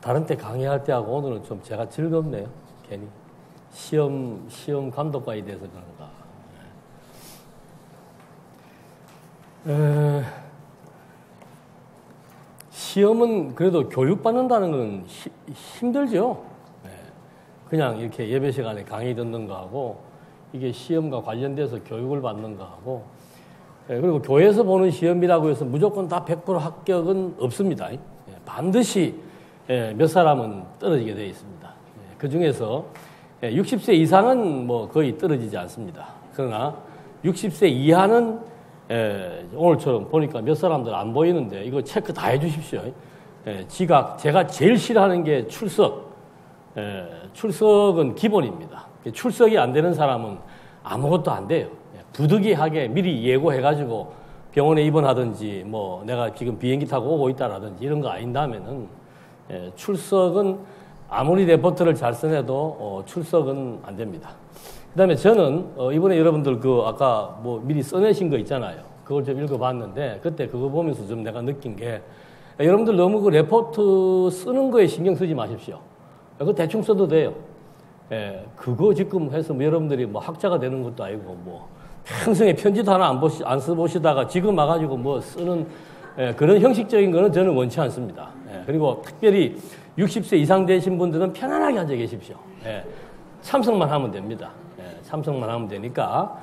다른 때 강의할 때하고 오늘은 좀 제가 즐겁네요. 괜히 시험 감독관이 돼서 그런가. 시험은 그래도 교육받는다는 건 힘들죠. 그냥 이렇게 예배 시간에 강의 듣는 거하고 이게 시험과 관련돼서 교육을 받는 거하고, 그리고 교회에서 보는 시험이라고 해서 무조건 다 100% 합격은 없습니다. 반드시 몇 사람은 떨어지게 되어 있습니다. 그 중에서 60세 이상은 뭐 거의 떨어지지 않습니다. 그러나 60세 이하는 오늘처럼 보니까 몇 사람들 안 보이는데 이거 체크 다 해주십시오. 지각, 제가 제일 싫어하는 게 출석. 출석은 기본입니다. 출석이 안 되는 사람은 아무것도 안 돼요. 부득이하게 미리 예고해가지고 병원에 입원하든지 뭐 내가 지금 비행기 타고 오고 있다라든지 이런 거 아닌다면은 출석은 아무리 레포트를 잘 써내도 출석은 안 됩니다. 그 다음에 저는 이번에 여러분들 그 아까 뭐 미리 써내신 거 있잖아요. 그걸 좀 읽어봤는데 그때 그거 보면서 좀 내가 느낀 게 여러분들 너무 그 레포트 쓰는 거에 신경 쓰지 마십시오. 그거 대충 써도 돼요. 그거 지금 해서 뭐 여러분들이 뭐 학자가 되는 것도 아니고 뭐 평생에 편지도 하나 안 써보시다가 지금 와가지고 뭐 쓰는 그런 형식적인 거는 저는 원치 않습니다. 그리고 특별히 60세 이상 되신 분들은 편안하게 앉아 계십시오. 참석만 하면 됩니다. 참석만 하면 되니까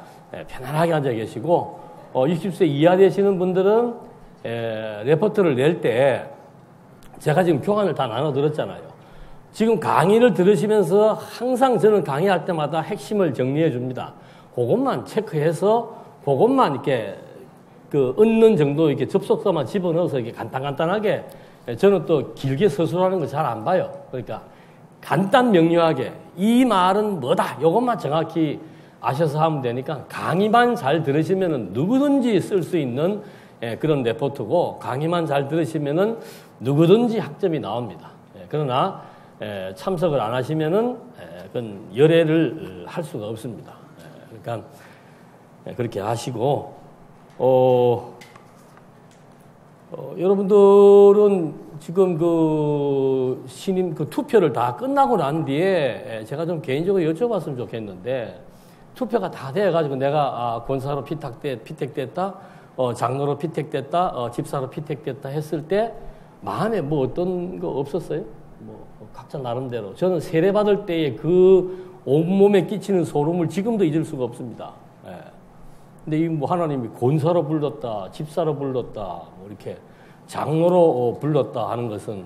편안하게 앉아 계시고 60세 이하 되시는 분들은 레포트를 낼 때 제가 지금 교환을 다 나눠드렸잖아요. 지금 강의를 들으시면서 항상 저는 강의할 때마다 핵심을 정리해 줍니다. 그것만 체크해서 그것만 이렇게 얻는 정도 이렇게 접속사만 집어넣어서 이렇게 간단하게 저는 또 길게 서술하는 거 잘 안 봐요. 그러니까 간단 명료하게 이 말은 뭐다 이것만 정확히 아셔서 하면 되니까 강의만 잘 들으시면은 누구든지 쓸 수 있는 그런 레포트고 강의만 잘 들으시면은 누구든지 학점이 나옵니다. 그러나 참석을 안 하시면은 그건 열애를 할 수가 없습니다. 그러니까 그렇게 하시고 여러분들은 지금 그 신임 그 투표를 다 끝나고 난 뒤에 제가 좀 개인적으로 여쭤봤으면 좋겠는데 투표가 다 돼가지고 내가 권사로 피택됐다, 장로로 피택됐다, 집사로 피택됐다 했을 때 마음에 뭐 어떤 거 없었어요? 뭐 각자 나름대로 저는 세례 받을 때의 그 온몸에 끼치는 소름을 지금도 잊을 수가 없습니다. 근데 이 뭐 하나님이 권사로 불렀다, 집사로 불렀다, 뭐 이렇게 장로로 불렀다 하는 것은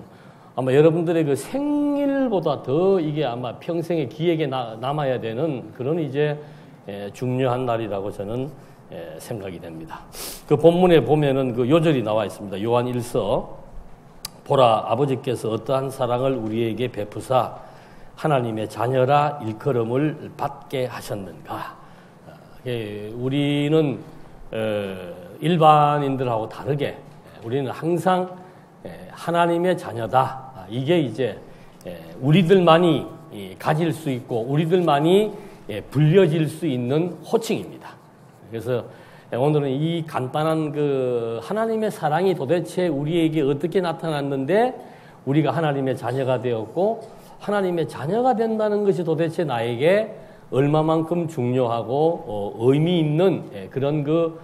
아마 여러분들의 그 생일보다 더 이게 아마 평생의 기억에 남아야 되는 그런 이제 중요한 날이라고 저는 생각이 됩니다. 그 본문에 보면은 그 요절이 나와 있습니다. 요한 1서 보라 아버지께서 어떠한 사랑을 우리에게 베푸사 하나님의 자녀라 일컬음을 받게 하셨는가. 우리는 일반인들하고 다르게 우리는 항상 하나님의 자녀다. 이게 이제 우리들만이 가질 수 있고 우리들만이 불려질 수 있는 호칭입니다. 그래서 오늘은 이 간단한 그 하나님의 사랑이 도대체 우리에게 어떻게 나타났는데 우리가 하나님의 자녀가 되었고 하나님의 자녀가 된다는 것이 도대체 나에게 얼마만큼 중요하고 의미 있는 그런 그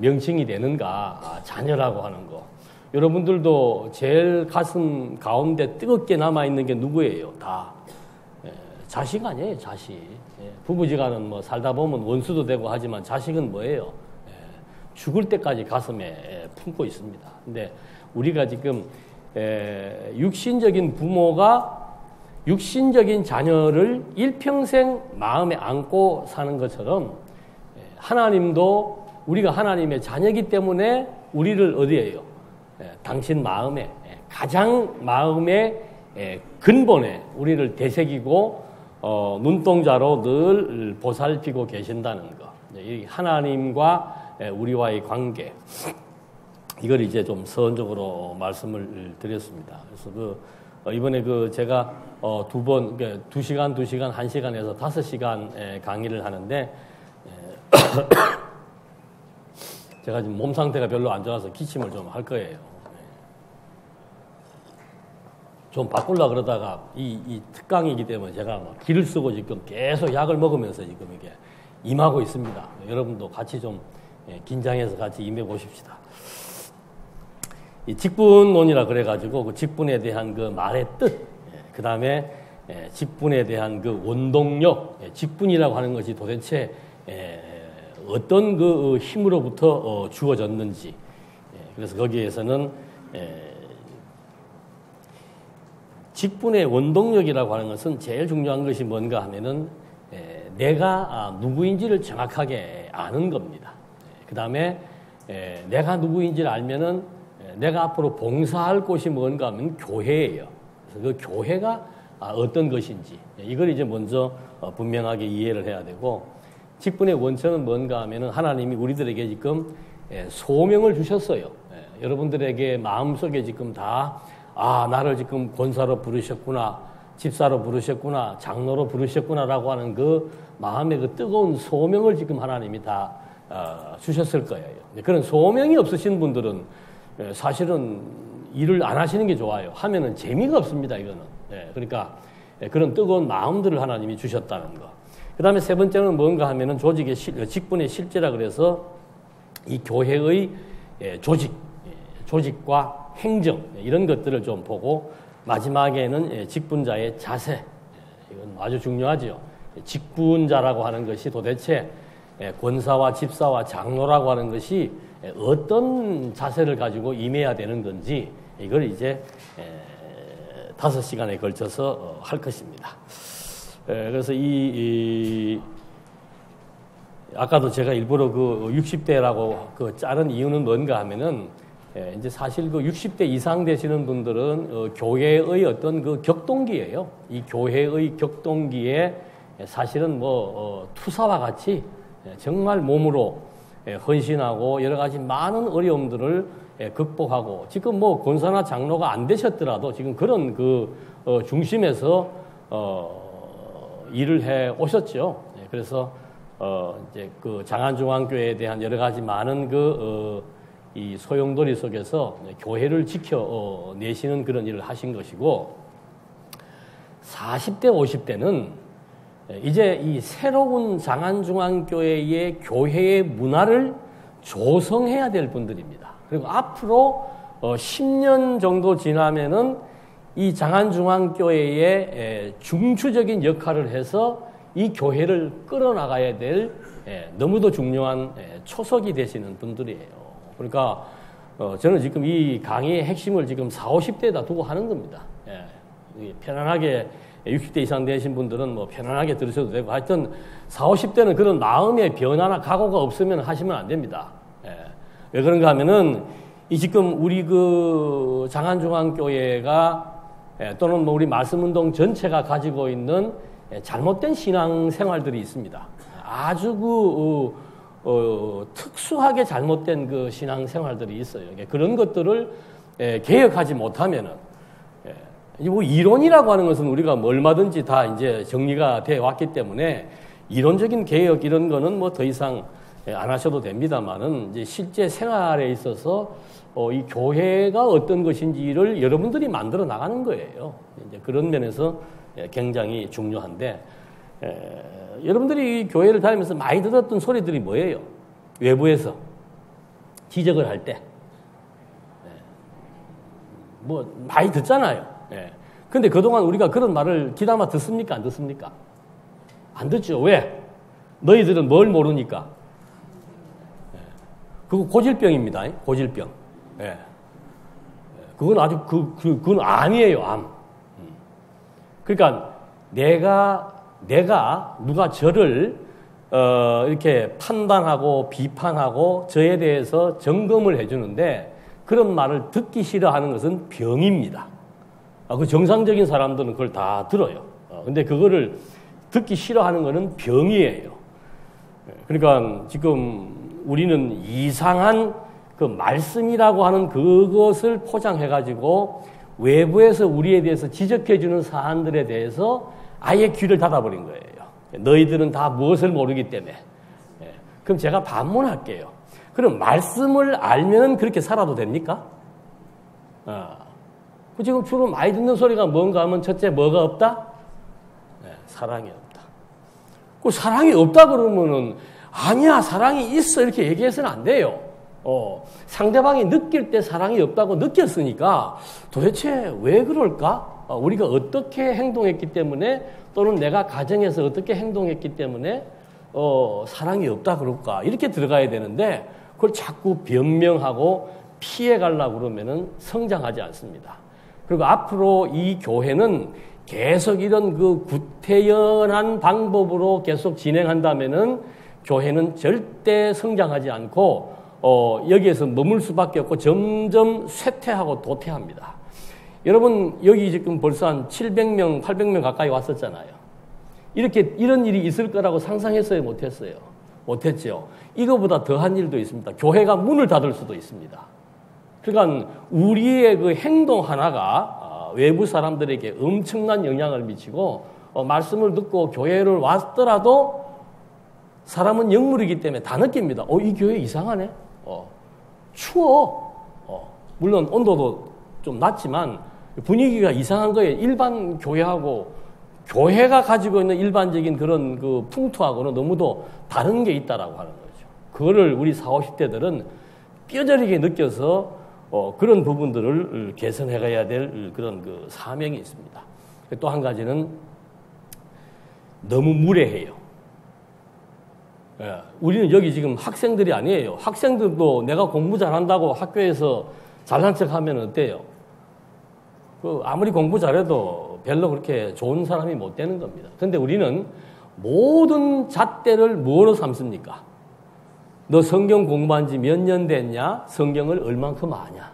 명칭이 되는가. 자녀라고 하는 거. 여러분들도 제일 가슴 가운데 뜨겁게 남아있는 게 누구예요? 다 자식 아니에요. 자식. 부부지간은 뭐 살다 보면 원수도 되고 하지만 자식은 뭐예요? 죽을 때까지 가슴에 품고 있습니다. 근데 우리가 지금 육신적인 부모가 육신적인 자녀를 일평생 마음에 안고 사는 것처럼 하나님도 우리가 하나님의 자녀이기 때문에 우리를 어디에요? 당신 마음에 가장 마음의 근본에 우리를 되새기고 눈동자로 늘 보살피고 계신다는 것. 이 하나님과 우리와의 관계. 이걸 이제 좀 서론적으로 말씀을 드렸습니다. 그래서 이번에 제가 2시간, 1시간에서 5시간 강의를 하는데, 제가 지금 몸 상태가 별로 안 좋아서 기침을 좀 할 거예요. 좀 바꾸려고 그러다가 이 특강이기 때문에 제가 막 기를 쓰고 지금 계속 약을 먹으면서 지금 이게 임하고 있습니다. 여러분도 같이 좀 긴장해서 같이 임해 보십시다. 이 직분론이라 그래가지고 그 직분에 대한 그 말의 뜻, 그 다음에 직분에 대한 그 원동력, 직분이라고 하는 것이 도대체 어떤 그 힘으로부터 주어졌는지, 그래서 거기에서는 직분의 원동력이라고 하는 것은 제일 중요한 것이 뭔가 하면은 내가 누구인지를 정확하게 아는 겁니다. 그 다음에 내가 누구인지를 알면은 내가 앞으로 봉사할 곳이 뭔가 하면 교회예요. 그래서 그 교회가 어떤 것인지 이걸 이제 먼저 분명하게 이해를 해야 되고, 직분의 원천은 뭔가 하면은 하나님이 우리들에게 지금 소명을 주셨어요. 여러분들에게 마음속에 지금 다 나를 지금 권사로 부르셨구나, 집사로 부르셨구나, 장로로 부르셨구나라고 하는 그 마음의 그 뜨거운 소명을 지금 하나님이 다 주셨을 거예요. 그런 소명이 없으신 분들은 사실은 일을 안 하시는 게 좋아요. 하면은 재미가 없습니다, 이거는. 그러니까 그런 뜨거운 마음들을 하나님이 주셨다는 거. 그 다음에 세 번째는 뭔가 하면은 조직의 직분의 실제라 그래서 이 교회의 조직과 행정 이런 것들을 좀 보고, 마지막에는 직분자의 자세, 이건 아주 중요하죠. 직분자라고 하는 것이 도대체 권사와 집사와 장로라고 하는 것이 어떤 자세를 가지고 임해야 되는 건지, 이걸 이제 5시간에 걸쳐서 할 것입니다. 그래서 아까도 제가 일부러 그 60대라고 그 자른 이유는 뭔가 하면은, 이제 사실 그 60대 이상 되시는 분들은 교회의 어떤 그 격동기예요. 이 교회의 격동기에 사실은 투사와 같이 정말 몸으로 헌신하고 여러 가지 많은 어려움들을 극복하고, 지금 권사나 장로가 안 되셨더라도 지금 그런 그 중심에서 일을 해 오셨죠. 그래서 이제 그 장안중앙교회에 대한 여러 가지 많은 이 소용돌이 속에서 교회를 지켜내시는 그런 일을 하신 것이고, 40대, 50대는 이제 이 새로운 장안중앙교회의 교회의 문화를 조성해야 될 분들입니다. 그리고 앞으로 10년 정도 지나면은 이 장안중앙교회의 중추적인 역할을 해서 이 교회를 끌어나가야 될 너무도 중요한 초석이 되시는 분들이에요. 그러니까 저는 지금 이 강의의 핵심을 지금 40, 50대에다 두고 하는 겁니다. 편안하게 60대 이상 되신 분들은 편안하게 들으셔도 되고, 하여튼 40, 50대는 그런 마음의 변화나 각오가 없으면 하시면 안 됩니다. 왜 그런가 하면은 이 지금 우리 그 장안중앙교회가 또는 우리 말씀운동 전체가 가지고 있는 잘못된 신앙생활들이 있습니다. 아주 특수하게 잘못된 그 신앙생활들이 있어요. 그런 것들을 개혁하지 못하면은, 이론이라고 하는 것은 우리가 얼마든지 다 이제 정리가 되어 왔기 때문에 이론적인 개혁 이런 거는 더 이상 안 하셔도 됩니다만은, 이제 실제 생활에 있어서 이 교회가 어떤 것인지를 여러분들이 만들어 나가는 거예요. 이제 그런 면에서 굉장히 중요한데, 여러분들이 교회를 다니면서 많이 들었던 소리들이 뭐예요? 외부에서 지적을 할 때 많이 듣잖아요. 근데 그동안 우리가 그런 말을 귀담아 듣습니까? 안 듣습니까? 안 듣죠. 왜? 너희들은 뭘 모르니까. 그거 고질병입니다. 고질병. 그건 아주 그건 암이에요. 암. 그러니까 누가 저를 이렇게 판단하고 비판하고 저에 대해서 점검을 해주는데, 그런 말을 듣기 싫어하는 것은 병입니다. 그 정상적인 사람들은 그걸 다 들어요. 근데 그거를 듣기 싫어하는 것은 병이에요. 그러니까 지금 우리는 이상한 그 말씀이라고 하는 그것을 포장해가지고 외부에서 우리에 대해서 지적해주는 사안들에 대해서 아예 귀를 닫아버린 거예요. 너희들은 다 무엇을 모르기 때문에. 그럼 제가 반문할게요. 그럼 말씀을 알면 그렇게 살아도 됩니까? 지금 주로 많이 듣는 소리가 뭔가 하면 첫째 뭐가 없다? 네, 사랑이 없다. 그 사랑이 없다 그러면은 아니야 사랑이 있어 이렇게 얘기해서는 안 돼요. 상대방이 느낄 때 사랑이 없다고 느꼈으니까 도대체 왜 그럴까? 우리가 어떻게 행동했기 때문에 또는 내가 가정에서 어떻게 행동했기 때문에 사랑이 없다 그럴까? 이렇게 들어가야 되는데 그걸 자꾸 변명하고 피해 가려고 그러면은 성장하지 않습니다. 그리고 앞으로 이 교회는 계속 이런 그 구태연한 방법으로 계속 진행한다면은 교회는 절대 성장하지 않고 여기에서 머물 수밖에 없고 점점 쇠퇴하고 도태합니다. 여러분 여기 지금 벌써 한 700명, 800명 가까이 왔었잖아요. 이런 일이 있을 거라고 상상했어요, 못했어요? 못했죠. 이거보다 더한 일도 있습니다. 교회가 문을 닫을 수도 있습니다. 그러니까 우리의 그 행동 하나가 외부 사람들에게 엄청난 영향을 미치고 말씀을 듣고 교회를 왔더라도 사람은 영물이기 때문에 다 느낍니다. 이 교회 이상하네. 추워. 물론 온도도 좀 낮지만 분위기가 이상한 거예요. 일반 교회하고 교회가 가지고 있는 일반적인 그런 그 풍토하고는 너무도 다른 게 있다라고 하는 거죠. 그거를 우리 40, 50대들은 뼈저리게 느껴서 그런 부분들을 개선해 가야 될 그런 그 사명이 있습니다. 또 한 가지는 너무 무례해요. 우리는 여기 지금 학생들이 아니에요. 학생들도 내가 공부 잘한다고 학교에서 잘난 척 하면 어때요? 아무리 공부 잘해도 별로 그렇게 좋은 사람이 못 되는 겁니다. 그런데 우리는 모든 잣대를 뭐로 삼습니까? 너 성경 공부한 지 몇 년 됐냐? 성경을 얼만큼 아냐?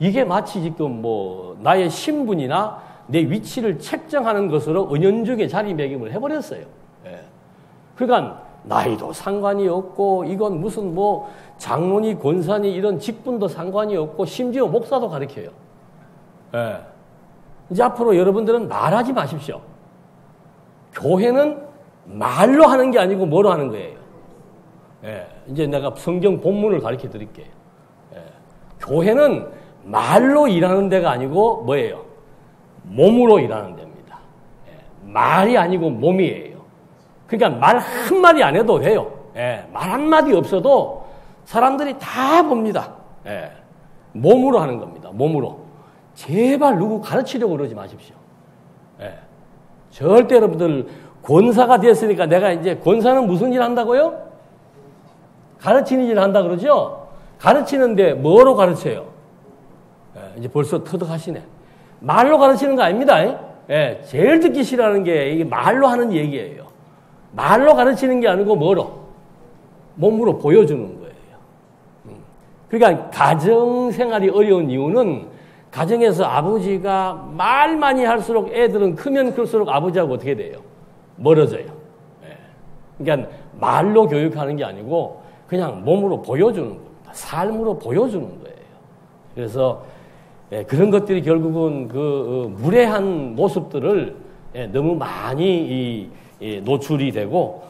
이게 마치 지금 나의 신분이나 내 위치를 책정하는 것으로 은연중에 자리매김을 해버렸어요. 그러니까 나이도 상관이 없고 이건 무슨 장로니 권사니 이런 직분도 상관이 없고 심지어 목사도 가르쳐요. 이제 앞으로 여러분들은 말하지 마십시오. 교회는 말로 하는 게 아니고 뭐로 하는 거예요. 이제 내가 성경 본문을 가르쳐 드릴게요. 교회는 말로 일하는 데가 아니고 뭐예요? 몸으로 일하는 데입니다. 말이 아니고 몸이에요. 그러니까 말 한마디 안 해도 돼요. 말 한마디 없어도 사람들이 다 봅니다. 몸으로 하는 겁니다. 몸으로. 제발 누구 가르치려고 그러지 마십시오. 절대 여러분들 권사가 됐으니까 내가 이제 권사는 무슨 일 한다고요? 가르치는 일 한다 그러죠? 가르치는데 뭐로 가르쳐요? 이제 벌써 터득하시네. 말로 가르치는 거 아닙니다. 제일 듣기 싫어하는 게 이게 말로 하는 얘기예요. 말로 가르치는 게 아니고 뭐로? 몸으로 보여주는 거예요. 그러니까 가정생활이 어려운 이유는 가정에서 아버지가 말 많이 할수록 애들은 크면 클수록 아버지하고 어떻게 돼요? 멀어져요. 그러니까 말로 교육하는 게 아니고 그냥 몸으로 보여주는 겁니다. 삶으로 보여주는 거예요. 그래서 그런 것들이 결국은 그 무례한 모습들을 너무 많이 노출이 되고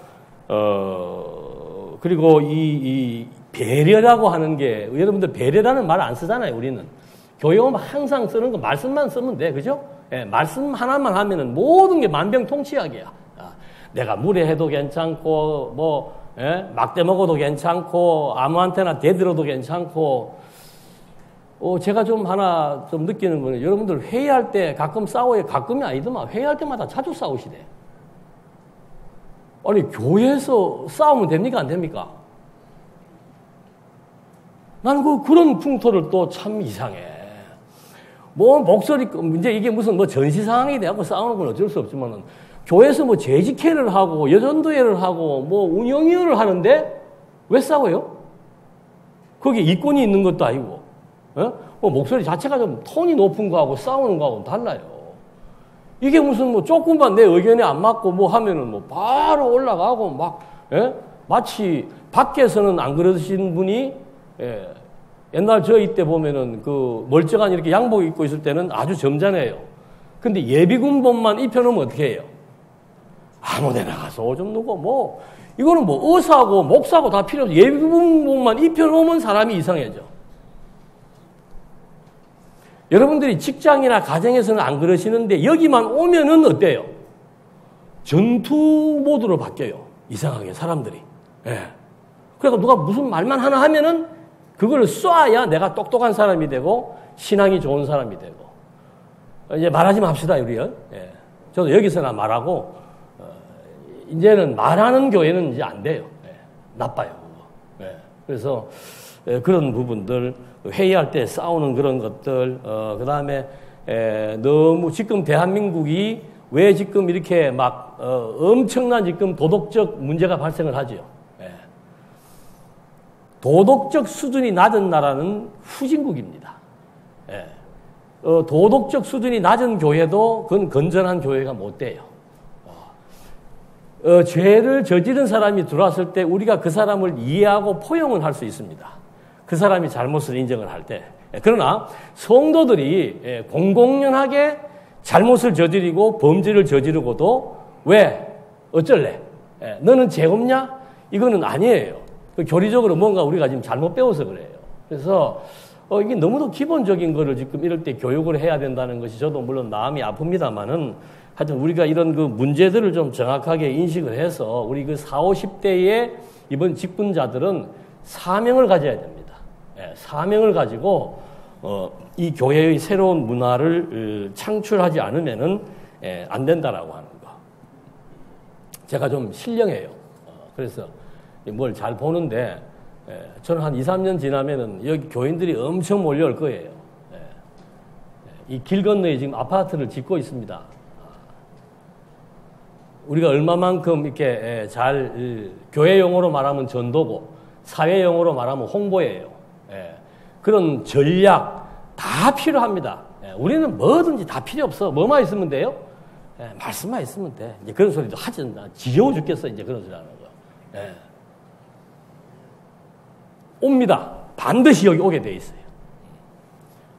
그리고 이 배려라고 하는 게 여러분들 배려라는 말 안 쓰잖아요. 우리는 교회 오면 항상 쓰는 거 말씀만 쓰면 돼, 그죠? 말씀 하나만 하면은 모든 게 만병통치약이야. 내가 무례해도 괜찮고 막대 먹어도 괜찮고 아무한테나 대들어도 괜찮고 제가 하나 느끼는 거는 여러분들 회의할 때 가끔 싸워요. 가끔이 아니더만 회의할 때마다 자주 싸우시대. 아니 교회에서 싸우면 됩니까? 안 됩니까? 나는 그런 풍토를 또 참 이상해. 목소리 이제 이게 무슨 전시 상황이 돼갖고 싸우는 건 어쩔 수 없지만은 교회에서 재직회를 하고 여전도회를 하고 운영위원을 하는데 왜 싸워요? 거기에 이권이 있는 것도 아니고 목소리 자체가 좀 톤이 높은 거하고 싸우는 거하고는 달라요. 이게 무슨 조금만 내 의견에 안 맞고 하면은 바로 올라가고 마치 밖에서는 안 그러신 분이 옛날 저희 때 보면은 멀쩡한 이렇게 양복 입고 있을 때는 아주 점잖아요. 근데 예비군복만 입혀놓으면 어떻게 해요? 아무 데나 가서 오줌 누고 이거는 의사하고 목사하고 다 필요 없어. 예비군복만 입혀놓으면 사람이 이상해져. 여러분들이 직장이나 가정에서는 안 그러시는데 여기만 오면은 어때요? 전투 모드로 바뀌어요. 이상하게 사람들이. 예. 그러니까 누가 무슨 말만 하나 하면은 그걸 쏴야 내가 똑똑한 사람이 되고 신앙이 좋은 사람이 되고. 이제 말하지 맙시다, 우리요. 예. 저도 여기서나 말하고, 이제는 말하는 교회는 이제 안 돼요. 예. 나빠요, 그거. 예. 그래서 그런 부분들, 회의할 때 싸우는 그런 것들, 그 다음에 너무 지금 대한민국이 왜 지금 이렇게 막 엄청난 지금 도덕적 문제가 발생을 하죠. 예. 도덕적 수준이 낮은 나라는 후진국입니다. 예. 도덕적 수준이 낮은 교회도 그건 건전한 교회가 못 돼요. 죄를 저지른 사람이 들어왔을 때 우리가 그 사람을 이해하고 포용을 할 수 있습니다. 그 사람이 잘못을 인정을 할 때. 그러나 성도들이 공공연하게 잘못을 저지르고 범죄를 저지르고도 왜? 어쩔래? 너는 죄 없냐? 이거는 아니에요. 교리적으로 뭔가 우리가 지금 잘못 배워서 그래요. 그래서 이게 너무도 기본적인 거를 지금 이럴 때 교육을 해야 된다는 것이 저도 물론 마음이 아픕니다만은 하여튼 우리가 이런 그 문제들을 좀 정확하게 인식을 해서 우리 그 40, 50대의 이번 직분자들은 사명을 가져야 됩니다. 사명을 가지고 이 교회의 새로운 문화를 창출하지 않으면은 안 된다라고 하는 거. 제가 좀 신령해요. 그래서 뭘 잘 보는데 저는 한 2, 3년 지나면은 여기 교인들이 엄청 몰려올 거예요. 이 길 건너에 지금 아파트를 짓고 있습니다. 우리가 얼마만큼 이렇게 잘 교회 용어로 말하면 전도고 사회 용어로 말하면 홍보예요. 그런 전략 다 필요합니다. 우리는 뭐든지 다 필요 없어. 뭐만 있으면 돼요? 말씀만 있으면 돼. 이제 그런 소리도 하지 않나. 지겨워 죽겠어. 이제 그런 소리 하는 거. 옵니다. 반드시 여기 오게 돼 있어요.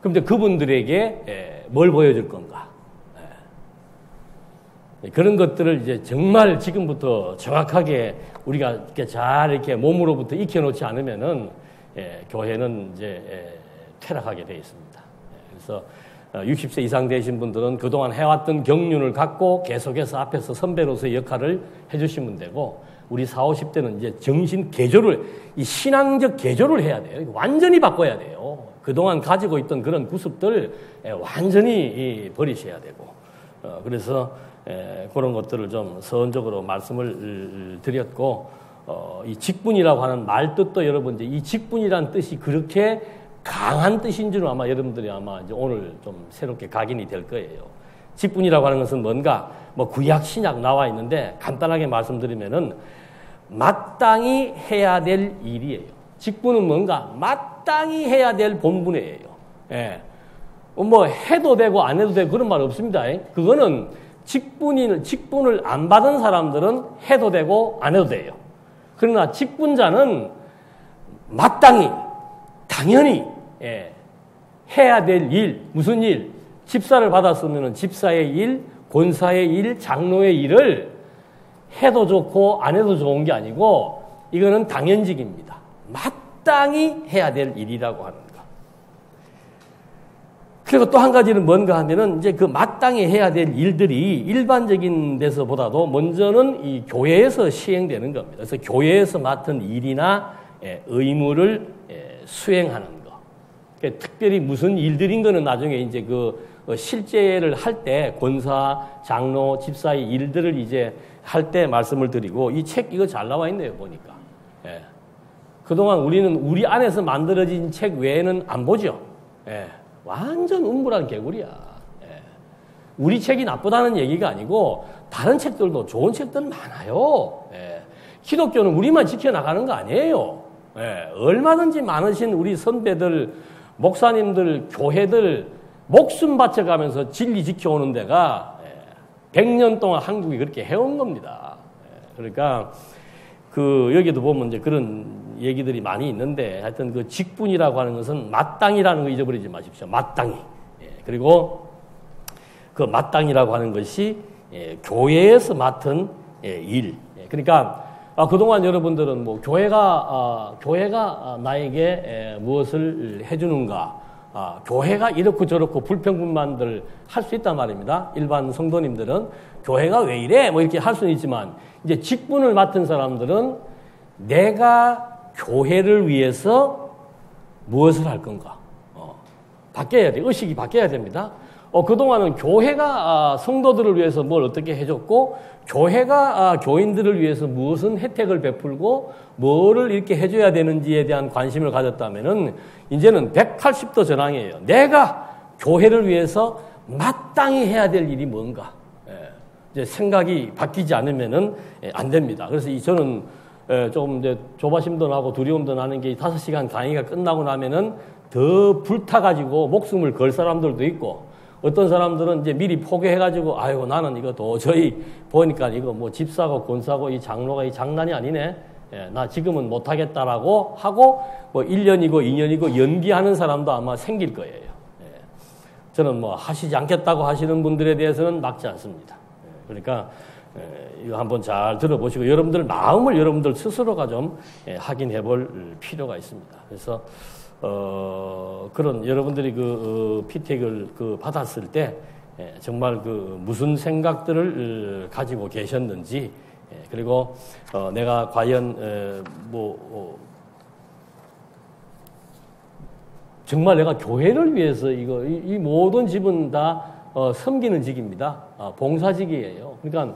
그럼 이제 그분들에게 뭘 보여줄 건가? 그런 것들을 이제 정말 지금부터 정확하게 우리가 이렇게 잘 이렇게 몸으로부터 익혀놓지 않으면은 교회는 이제 퇴락하게 되어 있습니다. 그래서 60세 이상 되신 분들은 그동안 해왔던 경륜을 갖고 계속해서 앞에서 선배로서의 역할을 해주시면 되고 우리 40, 50대는 이제 정신 개조를 이 신앙적 개조를 해야 돼요. 완전히 바꿔야 돼요. 그동안 가지고 있던 그런 구습들 완전히 버리셔야 되고 그래서 그런 것들을 좀 서원적으로 말씀을 드렸고 이 직분이라고 하는 말 뜻도 여러분 이 직분이라는 뜻이 그렇게 강한 뜻인 줄은 아마 여러분들이 아마 이제 오늘 좀 새롭게 각인이 될 거예요. 직분이라고 하는 것은 뭔가 뭐 구약 신약 나와 있는데 간단하게 말씀드리면은 마땅히 해야 될 일이에요. 직분은 뭔가 마땅히 해야 될 본분이에요. 예. 뭐 해도 되고 안 해도 되고 그런 말 없습니다. 그거는 직분을 안 받은 사람들은 해도 되고 안 해도 돼요. 그러나 직분자는 마땅히 당연히 해야 될 일, 무슨 일? 집사를 받았으면 집사의 일, 권사의 일, 장로의 일을 해도 좋고 안 해도 좋은 게 아니고 이거는 당연직입니다. 마땅히 해야 될 일이라고 하는 거. 그리고 또 한 가지는 뭔가 하면은 이제 그 마땅히 해야 될 일들이 일반적인 데서보다도 먼저는 이 교회에서 시행되는 겁니다. 그래서 교회에서 맡은 일이나 의무를 수행하는 거. 그러니까 특별히 무슨 일들인 거는 나중에 이제 그 실제를 할 때 권사, 장로, 집사의 일들을 이제 할 때 말씀을 드리고 이 책 이거 잘 나와 있네요 보니까. 그동안 우리는 우리 안에서 만들어진 책 외에는 안 보죠. 완전 음물한 개구리야. 우리 책이 나쁘다는 얘기가 아니고 다른 책들도 좋은 책들 많아요. 기독교는 우리만 지켜나가는 거 아니에요. 얼마든지 많으신 우리 선배들, 목사님들, 교회들 목숨 바쳐가면서 진리 지켜오는 데가 100년 동안 한국이 그렇게 해온 겁니다. 그러니까 그 여기도 보면 이제 그런 얘기들이 많이 있는데 하여튼 그 직분이라고 하는 것은 마땅이라는 거 잊어버리지 마십시오. 마땅히. 그리고 그 마땅이라고 하는 것이 교회에서 맡은 일. 그러니까 그동안 여러분들은 뭐 교회가 나에게 무엇을 해주는가 교회가 이렇고 저렇고 불평불만들 할 수 있단 말입니다. 일반 성도님들은 교회가 왜 이래? 뭐 이렇게 할 수는 있지만 이제 직분을 맡은 사람들은 내가 교회를 위해서 무엇을 할 건가? 바뀌어야 돼. 의식이 바뀌어야 됩니다. 그동안은 교회가 성도들을 위해서 뭘 어떻게 해줬고 교회가 교인들을 위해서 무슨 혜택을 베풀고 뭐를 이렇게 해줘야 되는지에 대한 관심을 가졌다면은 이제는 180도 전환이에요. 내가 교회를 위해서 마땅히 해야 될 일이 뭔가. 이제 생각이 바뀌지 않으면은 안 됩니다. 그래서 저는 조금 이제 조바심도 나고 두려움도 나는 게 5시간 강의가 끝나고 나면은 더 불타가지고 목숨을 걸 사람들도 있고 어떤 사람들은 이제 미리 포기해가지고 아이고 나는 이거 도저히 보니까 이거 뭐 집 사고 권 사고 이 장로가 이 장난이 아니네. 나 지금은 못하겠다라고 하고 뭐 1년이고 2년이고 연기하는 사람도 아마 생길 거예요. 저는 뭐 하시지 않겠다고 하시는 분들에 대해서는 막지 않습니다. 그러니까 이거 한번 잘 들어보시고 여러분들 마음을 여러분들 스스로가 좀 확인해 볼 필요가 있습니다. 그래서 그런 여러분들이 피택을 받았을 때 정말 무슨 생각들을 가지고 계셨는지 그리고 내가 과연 정말 내가 교회를 위해서 이 모든 집은 다 섬기는 직입니다. 봉사직이에요. 그러니까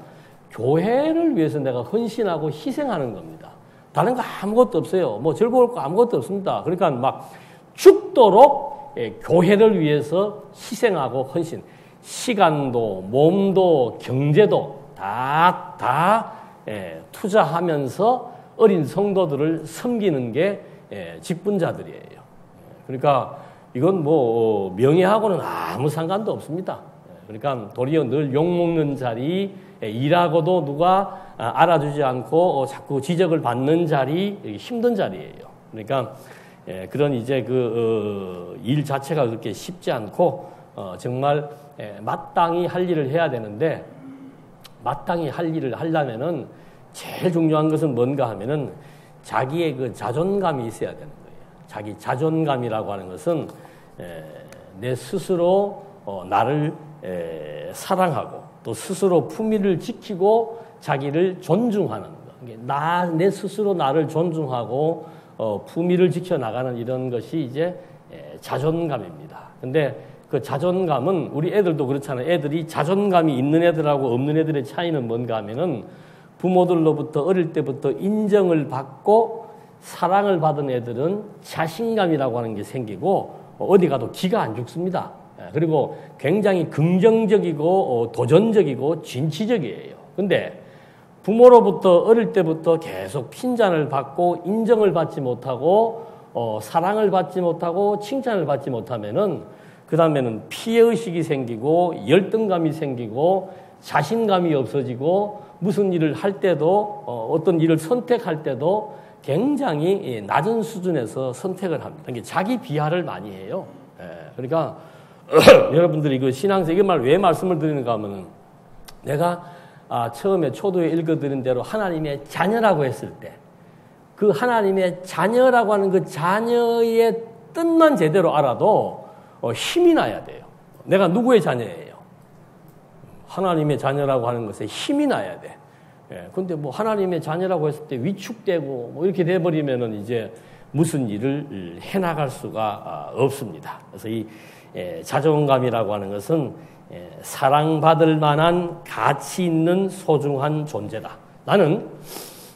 교회를 위해서 내가 헌신하고 희생하는 겁니다. 다른 거 아무것도 없어요. 뭐 즐거울 거 아무것도 없습니다. 그러니까 막 죽도록 교회를 위해서 희생하고 헌신. 시간도, 몸도, 경제도 다 투자하면서 어린 성도들을 섬기는 게 직분자들이에요. 그러니까 이건 뭐 명예하고는 아무 상관도 없습니다. 그러니까 도리어 늘 욕먹는 자리, 일하고도 누가 알아주지 않고 자꾸 지적을 받는 자리, 힘든 자리예요. 그러니까 그런 이제 일 자체가 그렇게 쉽지 않고 정말 마땅히 할 일을 해야 되는데 마땅히 할 일을 하려면은 제일 중요한 것은 뭔가 하면은 자기의 자존감이 있어야 되는 거예요. 자기 자존감이라고 하는 것은 내 스스로 나를 사랑하고 또 스스로 품위를 지키고 자기를 존중하는 것. 내 스스로 나를 존중하고 품위를 지켜나가는 이런 것이 이제 자존감입니다. 근데 그 자존감은 우리 애들도 그렇잖아요. 애들이 자존감이 있는 애들하고 없는 애들의 차이는 뭔가 하면은 부모들로부터 어릴 때부터 인정을 받고 사랑을 받은 애들은 자신감이라고 하는 게 생기고 어디 가도 기가 안 죽습니다. 그리고 굉장히 긍정적이고 도전적이고 진취적이에요. 근데 부모로부터 어릴 때부터 계속 핀잔을 받고 인정을 받지 못하고 사랑을 받지 못하고 칭찬을 받지 못하면은 그 다음에는 피해의식이 생기고 열등감이 생기고 자신감이 없어지고 무슨 일을 할 때도 어떤 일을 선택할 때도 굉장히 낮은 수준에서 선택을 합니다. 이게 자기 비하를 많이 해요. 그러니까 여러분들이 신앙생 이거 왜 말씀을 드리는가 하면은 내가 처음에 초도에 읽어드린 대로 하나님의 자녀라고 했을 때 그 하나님의 자녀라고 하는 그 자녀의 뜻만 제대로 알아도 힘이 나야 돼요. 내가 누구의 자녀예요? 하나님의 자녀라고 하는 것에 힘이 나야 돼. 근데 뭐 하나님의 자녀라고 했을 때 위축되고 뭐 이렇게 돼버리면은 이제 무슨 일을 해나갈 수가 없습니다. 그래서 이 자존감이라고 하는 것은 사랑받을 만한 가치 있는 소중한 존재다. 나는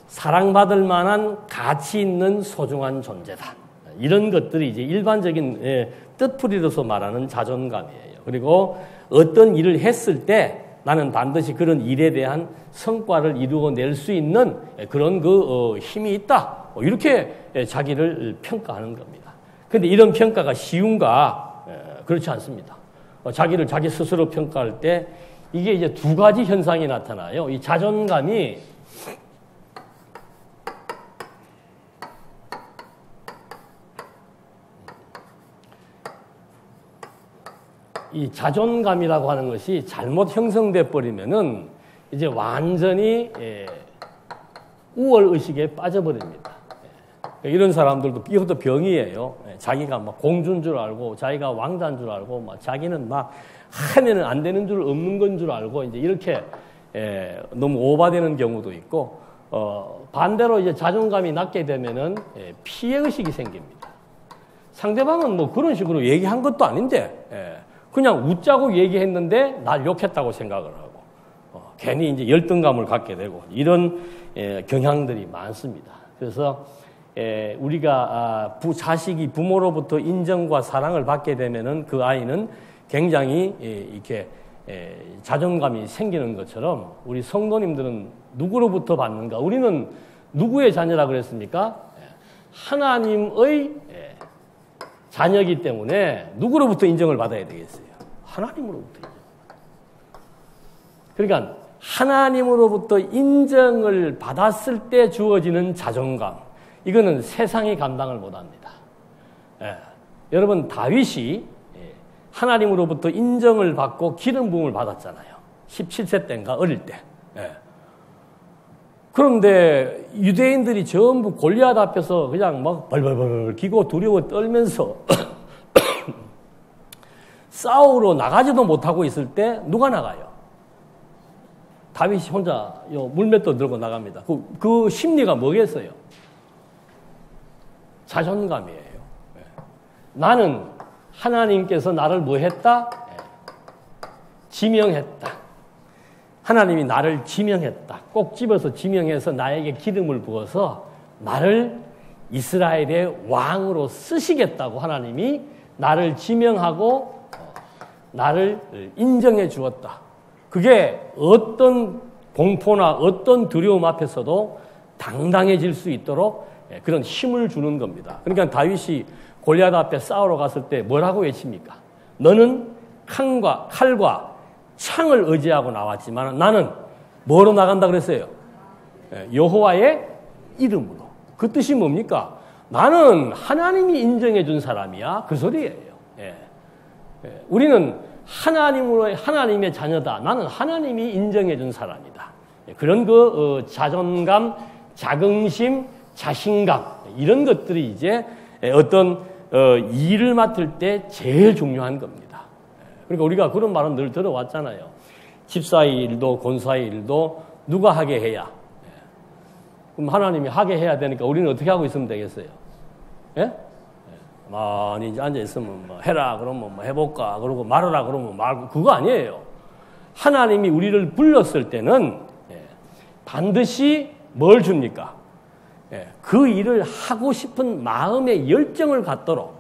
사랑받을 만한 가치 있는 소중한 존재다. 이런 것들이 이제 일반적인 뜻풀이로서 말하는 자존감이에요. 그리고 어떤 일을 했을 때 나는 반드시 그런 일에 대한 성과를 이루어낼 수 있는 그런 힘이 있다. 이렇게 자기를 평가하는 겁니다. 그런데 이런 평가가 쉬운가? 그렇지 않습니다. 자기를 자기 스스로 평가할 때 이게 이제 두 가지 현상이 나타나요. 이 자존감이 이 자존감이라고 하는 것이 잘못 형성돼 버리면은 이제 완전히 우월의식에 빠져버립니다. 이런 사람들도 이것도 병이에요. 자기가 막 공주인 줄 알고 자기가 왕자인 줄 알고 막 자기는 막 하면은 안 되는 줄 없는 건 줄 알고 이제 이렇게 너무 오바되는 경우도 있고 반대로 이제 자존감이 낮게 되면은 피해 의식이 생깁니다. 상대방은 뭐 그런 식으로 얘기한 것도 아닌데 그냥 웃자고 얘기했는데 날 욕했다고 생각을 하고 괜히 이제 열등감을 갖게 되고 이런 경향들이 많습니다. 그래서 우리가 자식이 부모로부터 인정과 사랑을 받게 되면은 그 아이는 굉장히 이렇게 자존감이 생기는 것처럼 우리 성도님들은 누구로부터 받는가? 우리는 누구의 자녀라 그랬습니까? 하나님의 자녀이기 때문에 누구로부터 인정을 받아야 되겠어요? 하나님으로부터 인정. 그러니까 하나님으로부터 인정을 받았을 때 주어지는 자존감, 이거는 세상이 감당을 못합니다. 여러분 다윗이 하나님으로부터 인정을 받고 기름 부음을 받았잖아요. 17세 때인가 어릴 때. 그런데 유대인들이 전부 골리앗 앞에서 그냥 막 벌벌벌 기고 두려워 떨면서 싸우러 나가지도 못하고 있을 때 누가 나가요? 다윗이 혼자 물맷도 들고 나갑니다. 그 심리가 뭐겠어요? 자존감이에요. 나는 하나님께서 나를 뭐 했다? 지명했다. 하나님이 나를 지명했다. 꼭 집어서 지명해서 나에게 기름을 부어서 나를 이스라엘의 왕으로 쓰시겠다고 하나님이 나를 지명하고 나를 인정해 주었다. 그게 어떤 공포나 어떤 두려움 앞에서도 당당해질 수 있도록 그런 힘을 주는 겁니다. 그러니까 다윗이 골리앗 앞에 싸우러 갔을 때 뭐라고 외칩니까? 너는 칼과 창을 의지하고 나왔지만 나는 뭐로 나간다 그랬어요? 여호와의 이름으로. 그 뜻이 뭡니까? 나는 하나님이 인정해 준 사람이야. 그 소리예요. 우리는 하나님의 자녀다. 나는 하나님이 인정해 준 사람이다. 그런 자존감, 자긍심, 자신감 이런 것들이 이제 어떤 일을 맡을 때 제일 중요한 겁니다. 그러니까 우리가 그런 말은 늘 들어왔잖아요. 집사의 일도 권사의 일도 누가 하게 해야. 그럼 하나님이 하게 해야 되니까 우리는 어떻게 하고 있으면 되겠어요? 예? 많이 이제 앉아있으면 뭐 해라 그러면 뭐 해볼까 그러고 말하라 그러면 말고 그거 아니에요. 하나님이 우리를 불렀을 때는 반드시 뭘 줍니까? 그 일을 하고 싶은 마음의 열정을 갖도록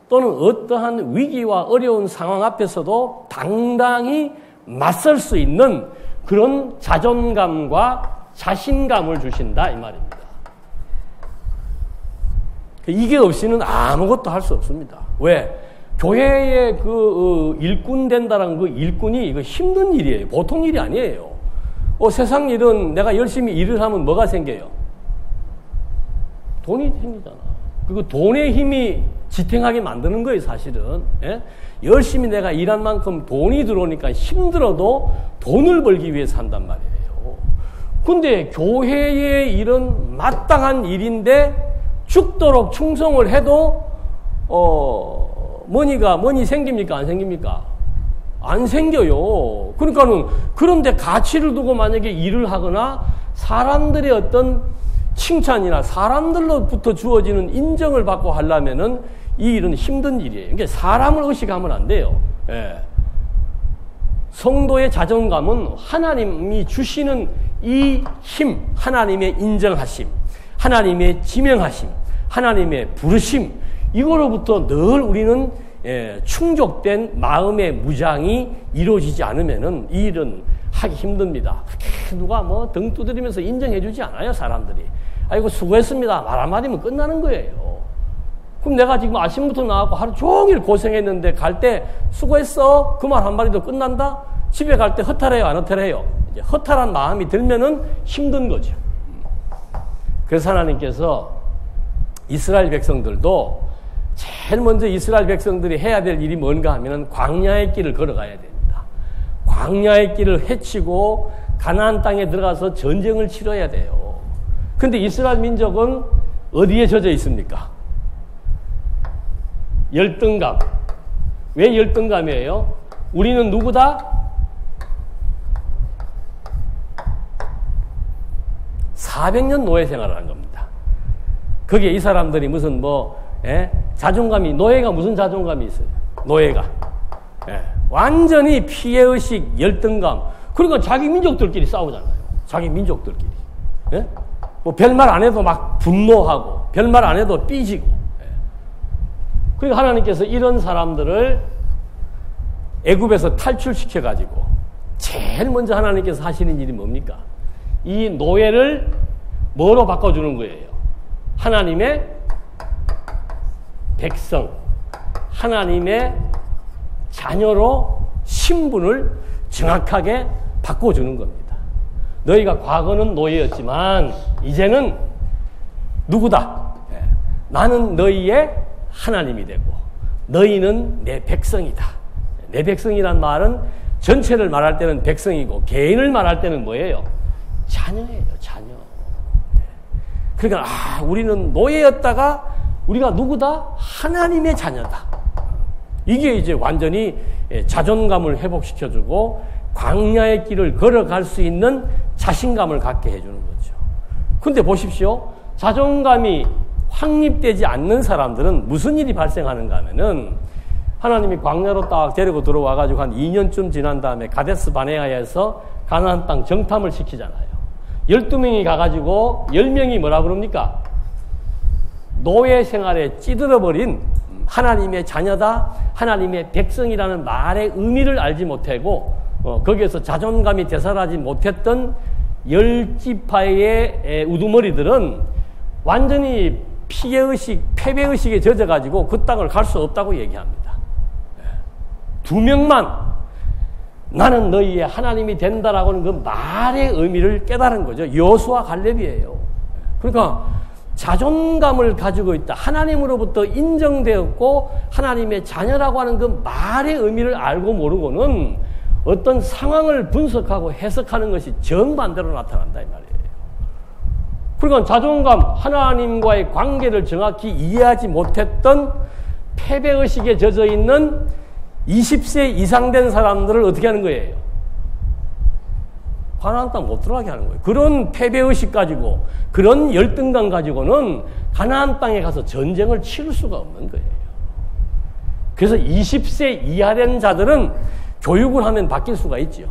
또는 어떠한 위기와 어려운 상황 앞에서도 당당히 맞설 수 있는 그런 자존감과 자신감을 주신다 이 말입니다. 이게 없이는 아무것도 할 수 없습니다. 왜? 교회의 일꾼 된다는 그 일꾼이 이거 힘든 일이에요. 보통 일이 아니에요. 세상 일은 내가 열심히 일을 하면 뭐가 생겨요? 돈이 생기잖아. 그리고 돈의 힘이 지탱하게 만드는 거예요, 사실은. 열심히 내가 일한 만큼 돈이 들어오니까 힘들어도 돈을 벌기 위해서 한단 말이에요. 근데 교회의 일은 마땅한 일인데 죽도록 충성을 해도 머니 생깁니까? 안 생깁니까? 안 생겨요. 그러니까는 그런데 가치를 두고 만약에 일을 하거나 사람들의 어떤 칭찬이나 사람들로부터 주어지는 인정을 받고 하려면은 이 일은 힘든 일이에요. 그러니까 사람을 의식하면 안 돼요. 성도의 자존감은 하나님이 주시는 이 힘, 하나님의 인정하심, 하나님의 지명하심, 하나님의 부르심, 이거로부터 늘 우리는 충족된 마음의 무장이 이루어지지 않으면은 이 일은 하기 힘듭니다. 누가 뭐 등 두드리면서 인정해주지 않아요, 사람들이. 아이고, 수고했습니다. 말 한마디면 끝나는 거예요. 그럼 내가 지금 아침부터 나와서 하루 종일 고생했는데 갈 때 수고했어. 그 말 한마디도 끝난다? 집에 갈 때 허탈해요, 안 허탈해요? 이제 허탈한 마음이 들면은 힘든 거죠. 그래서 하나님께서 이스라엘 백성들도 제일 먼저 이스라엘 백성들이 해야 될 일이 뭔가 하면은 광야의 길을 걸어가야 됩니다. 광야의 길을 헤치고 가나안 땅에 들어가서 전쟁을 치러야 돼요. 근데 이스라엘 민족은 어디에 젖어 있습니까? 열등감. 왜 열등감이에요? 우리는 누구다? 400년 노예 생활을 한 겁니다. 거기에 이 사람들이 무슨 자존감이, 노예가 무슨 자존감이 있어요? 노예가. 완전히 피해의식, 열등감. 그러니까 자기 민족들끼리 싸우잖아요. 자기 민족들끼리. 뭐 별말 안 해도 막 분노하고, 별말 안 해도 삐지고. 그러니까 하나님께서 이런 사람들을 애굽에서 탈출시켜가지고, 제일 먼저 하나님께서 하시는 일이 뭡니까? 이 노예를 뭐로 바꿔주는 거예요? 하나님의 백성, 하나님의 자녀로 신분을 정확하게 바꿔주는 겁니다. 너희가 과거는 노예였지만 이제는 누구다? 나는 너희의 하나님이 되고 너희는 내 백성이다. 내 백성이란 말은 전체를 말할 때는 백성이고 개인을 말할 때는 뭐예요? 자녀예요, 자녀. 그러니까 우리는 노예였다가 우리가 누구다? 하나님의 자녀다. 이게 이제 완전히 자존감을 회복시켜주고 광야의 길을 걸어갈 수 있는 자신감을 갖게 해주는 거죠. 근데 보십시오. 자존감이 확립되지 않는 사람들은 무슨 일이 발생하는가 하면은 하나님이 광야로 딱 데리고 들어와가지고 한 2년쯤 지난 다음에 가데스 바네아에서 가나안 땅 정탐을 시키잖아요. 12명이 가가지고 10명이 뭐라 그럽니까? 노예 생활에 찌들어버린 하나님의 자녀다, 하나님의 백성이라는 말의 의미를 알지 못하고 거기에서 자존감이 되살아나지 못했던 10지파의 우두머리들은 완전히 피해의식, 패배의식에 젖어가지고 그 땅을 갈 수 없다고 얘기합니다. 2명만 나는 너희의 하나님이 된다라고 하는 그 말의 의미를 깨달은 거죠. 여호수아 갈렙이에요. 그러니까 자존감을 가지고 있다. 하나님으로부터 인정되었고 하나님의 자녀라고 하는 그 말의 의미를 알고 모르고는 어떤 상황을 분석하고 해석하는 것이 정반대로 나타난다 이 말이에요. 그러니까 자존감, 하나님과의 관계를 정확히 이해하지 못했던 패배의식에 젖어 있는 20세 이상 된 사람들을 어떻게 하는 거예요? 가나안 땅 못 들어가게 하는 거예요. 그런 패배의식 가지고, 그런 열등감 가지고는 가나안 땅에 가서 전쟁을 치를 수가 없는 거예요. 그래서 20세 이하 된 자들은 교육을 하면 바뀔 수가 있죠.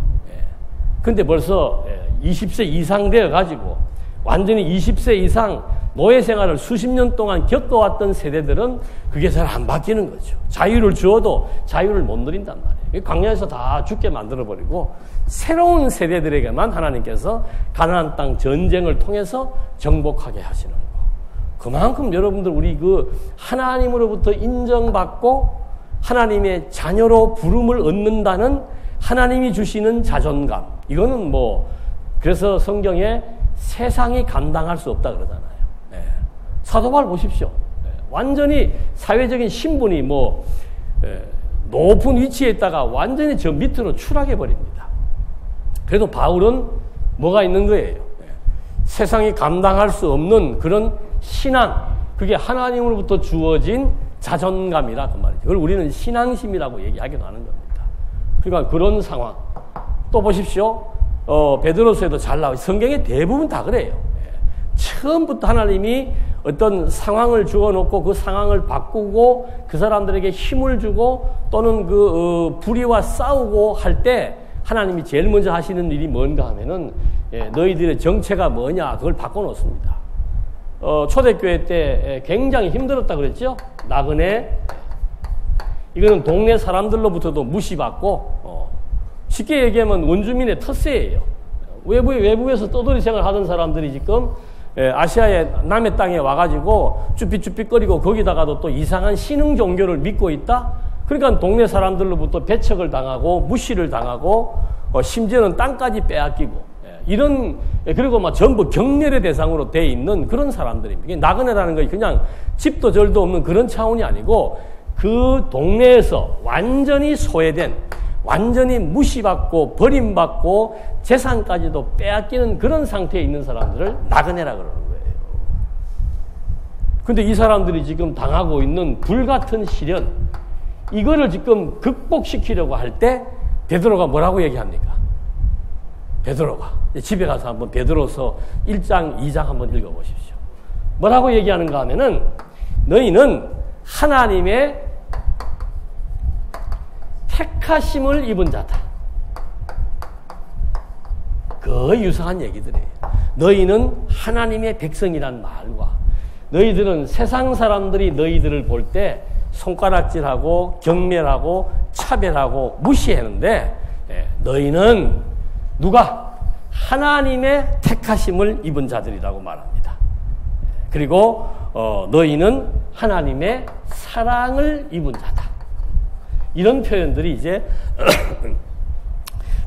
근데 벌써 20세 이상 되어가지고 완전히 20세 이상 노예 생활을 수십 년 동안 겪어왔던 세대들은 그게 잘 안 바뀌는 거죠. 자유를 주어도 자유를 못 누린단 말이에요. 광야에서 다 죽게 만들어버리고 새로운 세대들에게만 하나님께서 가나안 땅 전쟁을 통해서 정복하게 하시는 거. 그만큼 여러분들 우리 그 하나님으로부터 인정받고 하나님의 자녀로 부름을 얻는다는 하나님이 주시는 자존감. 이거는 그래서 성경에 세상이 감당할 수 없다 그러잖아요. 사도 바울 보십시오. 완전히 사회적인 신분이 높은 위치에 있다가 완전히 저 밑으로 추락해 버립니다. 그래도 바울은 뭐가 있는 거예요? 세상이 감당할 수 없는 그런 신앙, 그게 하나님으로부터 주어진 자존감이라 그 말이죠. 그걸 우리는 신앙심이라고 얘기하기도 하는 겁니다. 그러니까 그런 상황. 또 보십시오. 베드로서에도 잘 나와요. 성경에 대부분 다 그래요. 처음부터 하나님이 어떤 상황을 주어놓고 그 상황을 바꾸고 그 사람들에게 힘을 주고 또는 그 불의와 싸우고 할 때 하나님이 제일 먼저 하시는 일이 뭔가 하면은 너희들의 정체가 뭐냐 그걸 바꿔놓습니다. 초대교회 때 굉장히 힘들었다 그랬죠? 나그네. 이거는 동네 사람들로부터도 무시받고 쉽게 얘기하면 원주민의 텃세예요. 외부에서 떠돌이 생활 하던 사람들이 지금 아시아의 남의 땅에 와가지고 쭈삣쭈삣거리고 거기다가도 또 이상한 신흥 종교를 믿고 있다? 그러니까 동네 사람들로부터 배척을 당하고 무시를 당하고 심지어는 땅까지 빼앗기고 그리고 전부 경멸의 대상으로 돼 있는 그런 사람들입니다. 나그네라는 것이 그냥 집도 절도 없는 그런 차원이 아니고 그 동네에서 완전히 소외된, 완전히 무시받고 버림받고 재산까지도 빼앗기는 그런 상태에 있는 사람들을 나그네라 그러는 거예요. 근데 이 사람들이 지금 당하고 있는 불같은 시련, 이거를 지금 극복시키려고 할 때 베드로가 뭐라고 얘기합니까? 베드로가 집에 가서 한번 베드로서 1장, 2장 한번 읽어보십시오. 뭐라고 얘기하는가 하면은 너희는 하나님의 택하심을 입은 자다. 거의 유사한 얘기들이에요. 너희는 하나님의 백성이란 말과 너희들은 세상 사람들이 너희들을 볼 때 손가락질하고 경멸하고 차별하고 무시하는데 너희는 누가? 하나님의 택하심을 입은 자들이라고 말합니다. 그리고 너희는 하나님의 사랑을 입은 자다. 이런 표현들이 이제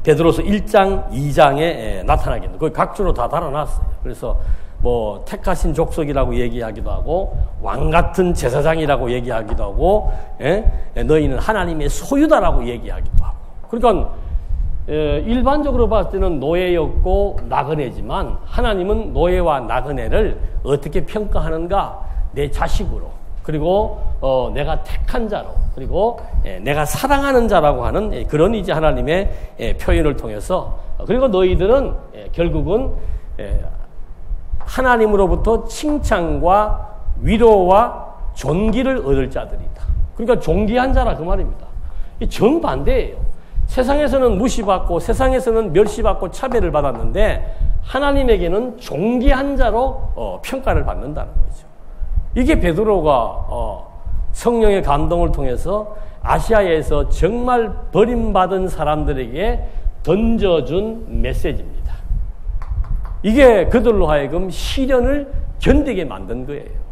베드로서 1장, 2장에 나타나겠네요. 거기 각주로 다 달아놨어요. 그래서 뭐 택하신 족속이라고 얘기하기도 하고 왕 같은 제사장이라고 얘기하기도 하고 너희는 하나님의 소유다라고 얘기하기도 하고. 그러니까 일반적으로 봤을 때는 노예였고 나그네지만 하나님은 노예와 나그네를 어떻게 평가하는가? 내 자식으로, 그리고 내가 택한 자로, 그리고 내가 사랑하는 자라고 하는 그런 이제 하나님의 표현을 통해서, 그리고 너희들은 결국은 하나님으로부터 칭찬과 위로와 존귀를 얻을 자들이다. 그러니까 존귀한 자라 그 말입니다. 이 정반대예요. 세상에서는 무시받고 세상에서는 멸시받고 차별을 받았는데 하나님에게는 존귀한 자로 평가를 받는다는 거죠. 이게 베드로가 성령의 감동을 통해서 아시아에서 정말 버림받은 사람들에게 던져준 메시지입니다. 이게 그들로 하여금 시련을 견디게 만든 거예요.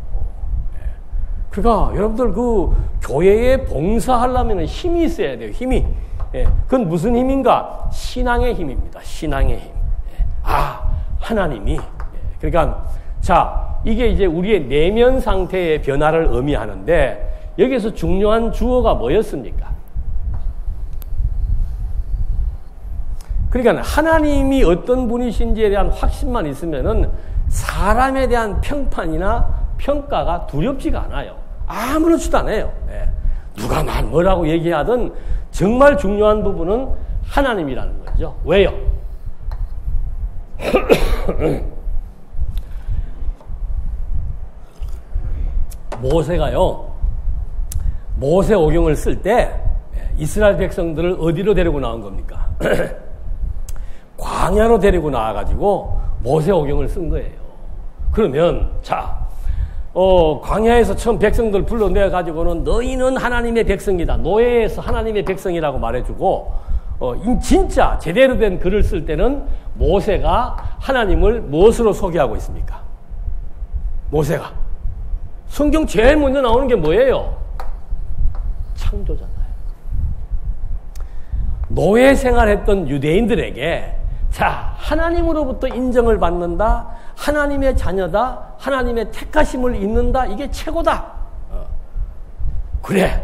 그러니까 여러분들 그 교회에 봉사하려면 힘이 있어야 돼요. 힘이. 그건 무슨 힘인가? 신앙의 힘입니다. 신앙의 힘. 하나님이. 그러니까 자, 이게 이제 우리의 내면 상태의 변화를 의미하는데 여기서 중요한 주어가 뭐였습니까? 그러니까 하나님이 어떤 분이신지에 대한 확신만 있으면은 사람에 대한 평판이나 평가가 두렵지가 않아요. 아무렇지도 않아요. 누가 날 뭐라고 얘기하든 정말 중요한 부분은 하나님이라는 거죠. 왜요? 모세가요, 모세오경을 쓸 때 이스라엘 백성들을 어디로 데리고 나온 겁니까? 광야로 데리고 나와가지고 모세오경을 쓴 거예요. 그러면 자, 광야에서 처음 백성들 불러내가지고는 너희는 하나님의 백성이다. 노예에서 하나님의 백성이라고 말해주고, 진짜 제대로 된 글을 쓸 때는 모세가 하나님을 무엇으로 소개하고 있습니까? 모세가. 성경 제일 먼저 나오는 게 뭐예요? 창조잖아요. 노예 생활했던 유대인들에게 자, 하나님으로부터 인정을 받는다, 하나님의 자녀다, 하나님의 택하심을 입는다, 이게 최고다. 그래.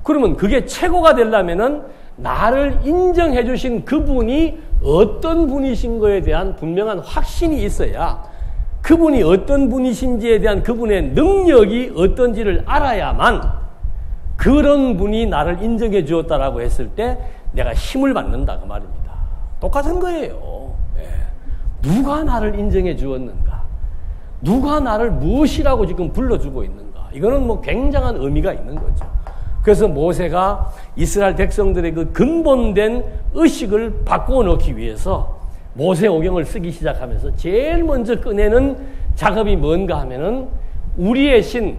그러면 그게 최고가 되려면은 나를 인정해 주신 그분이 어떤 분이신 거에 대한 분명한 확신이 있어야, 그분이 어떤 분이신지에 대한 그분의 능력이 어떤지를 알아야만 그런 분이 나를 인정해 주었다라고 했을 때 내가 힘을 받는다 그 말입니다. 똑같은 거예요. 누가 나를 인정해 주었는가? 누가 나를 무엇이라고 지금 불러주고 있는가? 이거는 뭐 굉장한 의미가 있는 거죠. 그래서 모세가 이스라엘 백성들의 그 근본된 의식을 바꾸어 놓기 위해서 모세오경을 쓰기 시작하면서 제일 먼저 꺼내는 작업이 뭔가 하면은 우리의 신,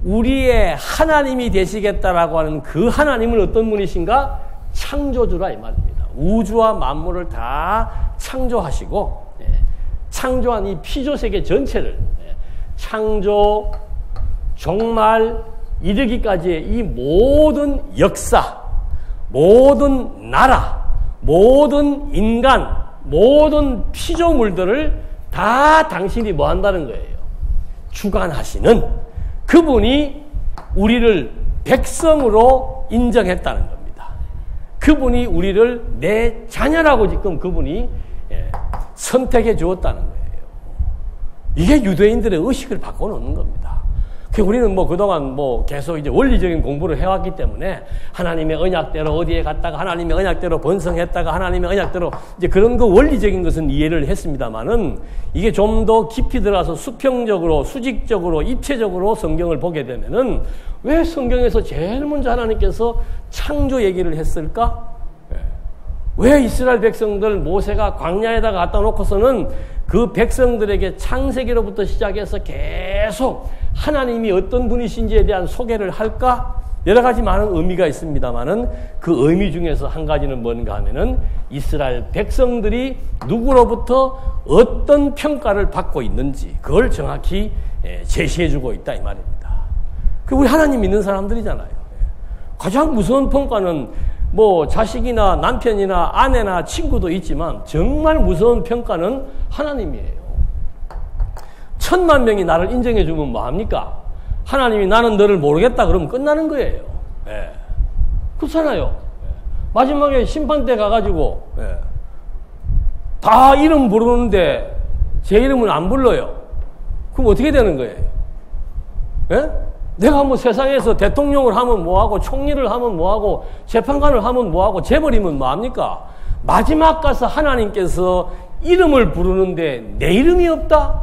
우리의 하나님이 되시겠다라고 하는 그 하나님은 어떤 분이신가? 창조주라 이 말입니다. 우주와 만물을 다 창조하시고 창조한 이 피조세계 전체를 창조, 종말, 이르기까지의 이 모든 역사, 모든 나라, 모든 인간, 모든 피조물들을 다 당신이 뭐 한다는 거예요? 주관하시는 그분이 우리를 백성으로 인정했다는 겁니다. 그분이 우리를 내 자녀라고 지금 그분이 선택해 주었다는 거예요. 이게 유대인들의 의식을 바꿔놓는 겁니다. 우리는 뭐 그동안 뭐 계속 이제 원리적인 공부를 해왔기 때문에 하나님의 언약대로 어디에 갔다가 하나님의 언약대로 번성했다가 하나님의 언약대로 이제 그런 거 원리적인 것은 이해를 했습니다만은 이게 좀 더 깊이 들어가서 수평적으로 수직적으로 입체적으로 성경을 보게 되면은 왜 성경에서 제일 먼저 하나님께서 창조 얘기를 했을까? 왜 이스라엘 백성들 모세가 광야에다가 갖다 놓고서는 그 백성들에게 창세기로부터 시작해서 계속 하나님이 어떤 분이신지에 대한 소개를 할까? 여러 가지 많은 의미가 있습니다만은 그 의미 중에서 한 가지는 뭔가 하면은 이스라엘 백성들이 누구로부터 어떤 평가를 받고 있는지 그걸 정확히 제시해주고 있다 이 말입니다. 우리 하나님 믿는 사람들이잖아요. 가장 무서운 평가는 뭐 자식이나 남편이나 아내나 친구도 있지만 정말 무서운 평가는 하나님이에요. 10,000,000명이 나를 인정해주면 뭐합니까? 하나님이 나는 너를 모르겠다 그러면 끝나는 거예요. 예. 그렇잖아요. 예. 마지막에 심판대 가가지고 예. 다 이름 부르는데 제 이름은 안 불러요. 그럼 어떻게 되는 거예요? 예? 내가 뭐 세상에서 대통령을 하면 뭐하고 총리를 하면 뭐하고 재판관을 하면 뭐하고 재벌이면 뭐합니까? 마지막 가서 하나님께서 이름을 부르는데 내 이름이 없다?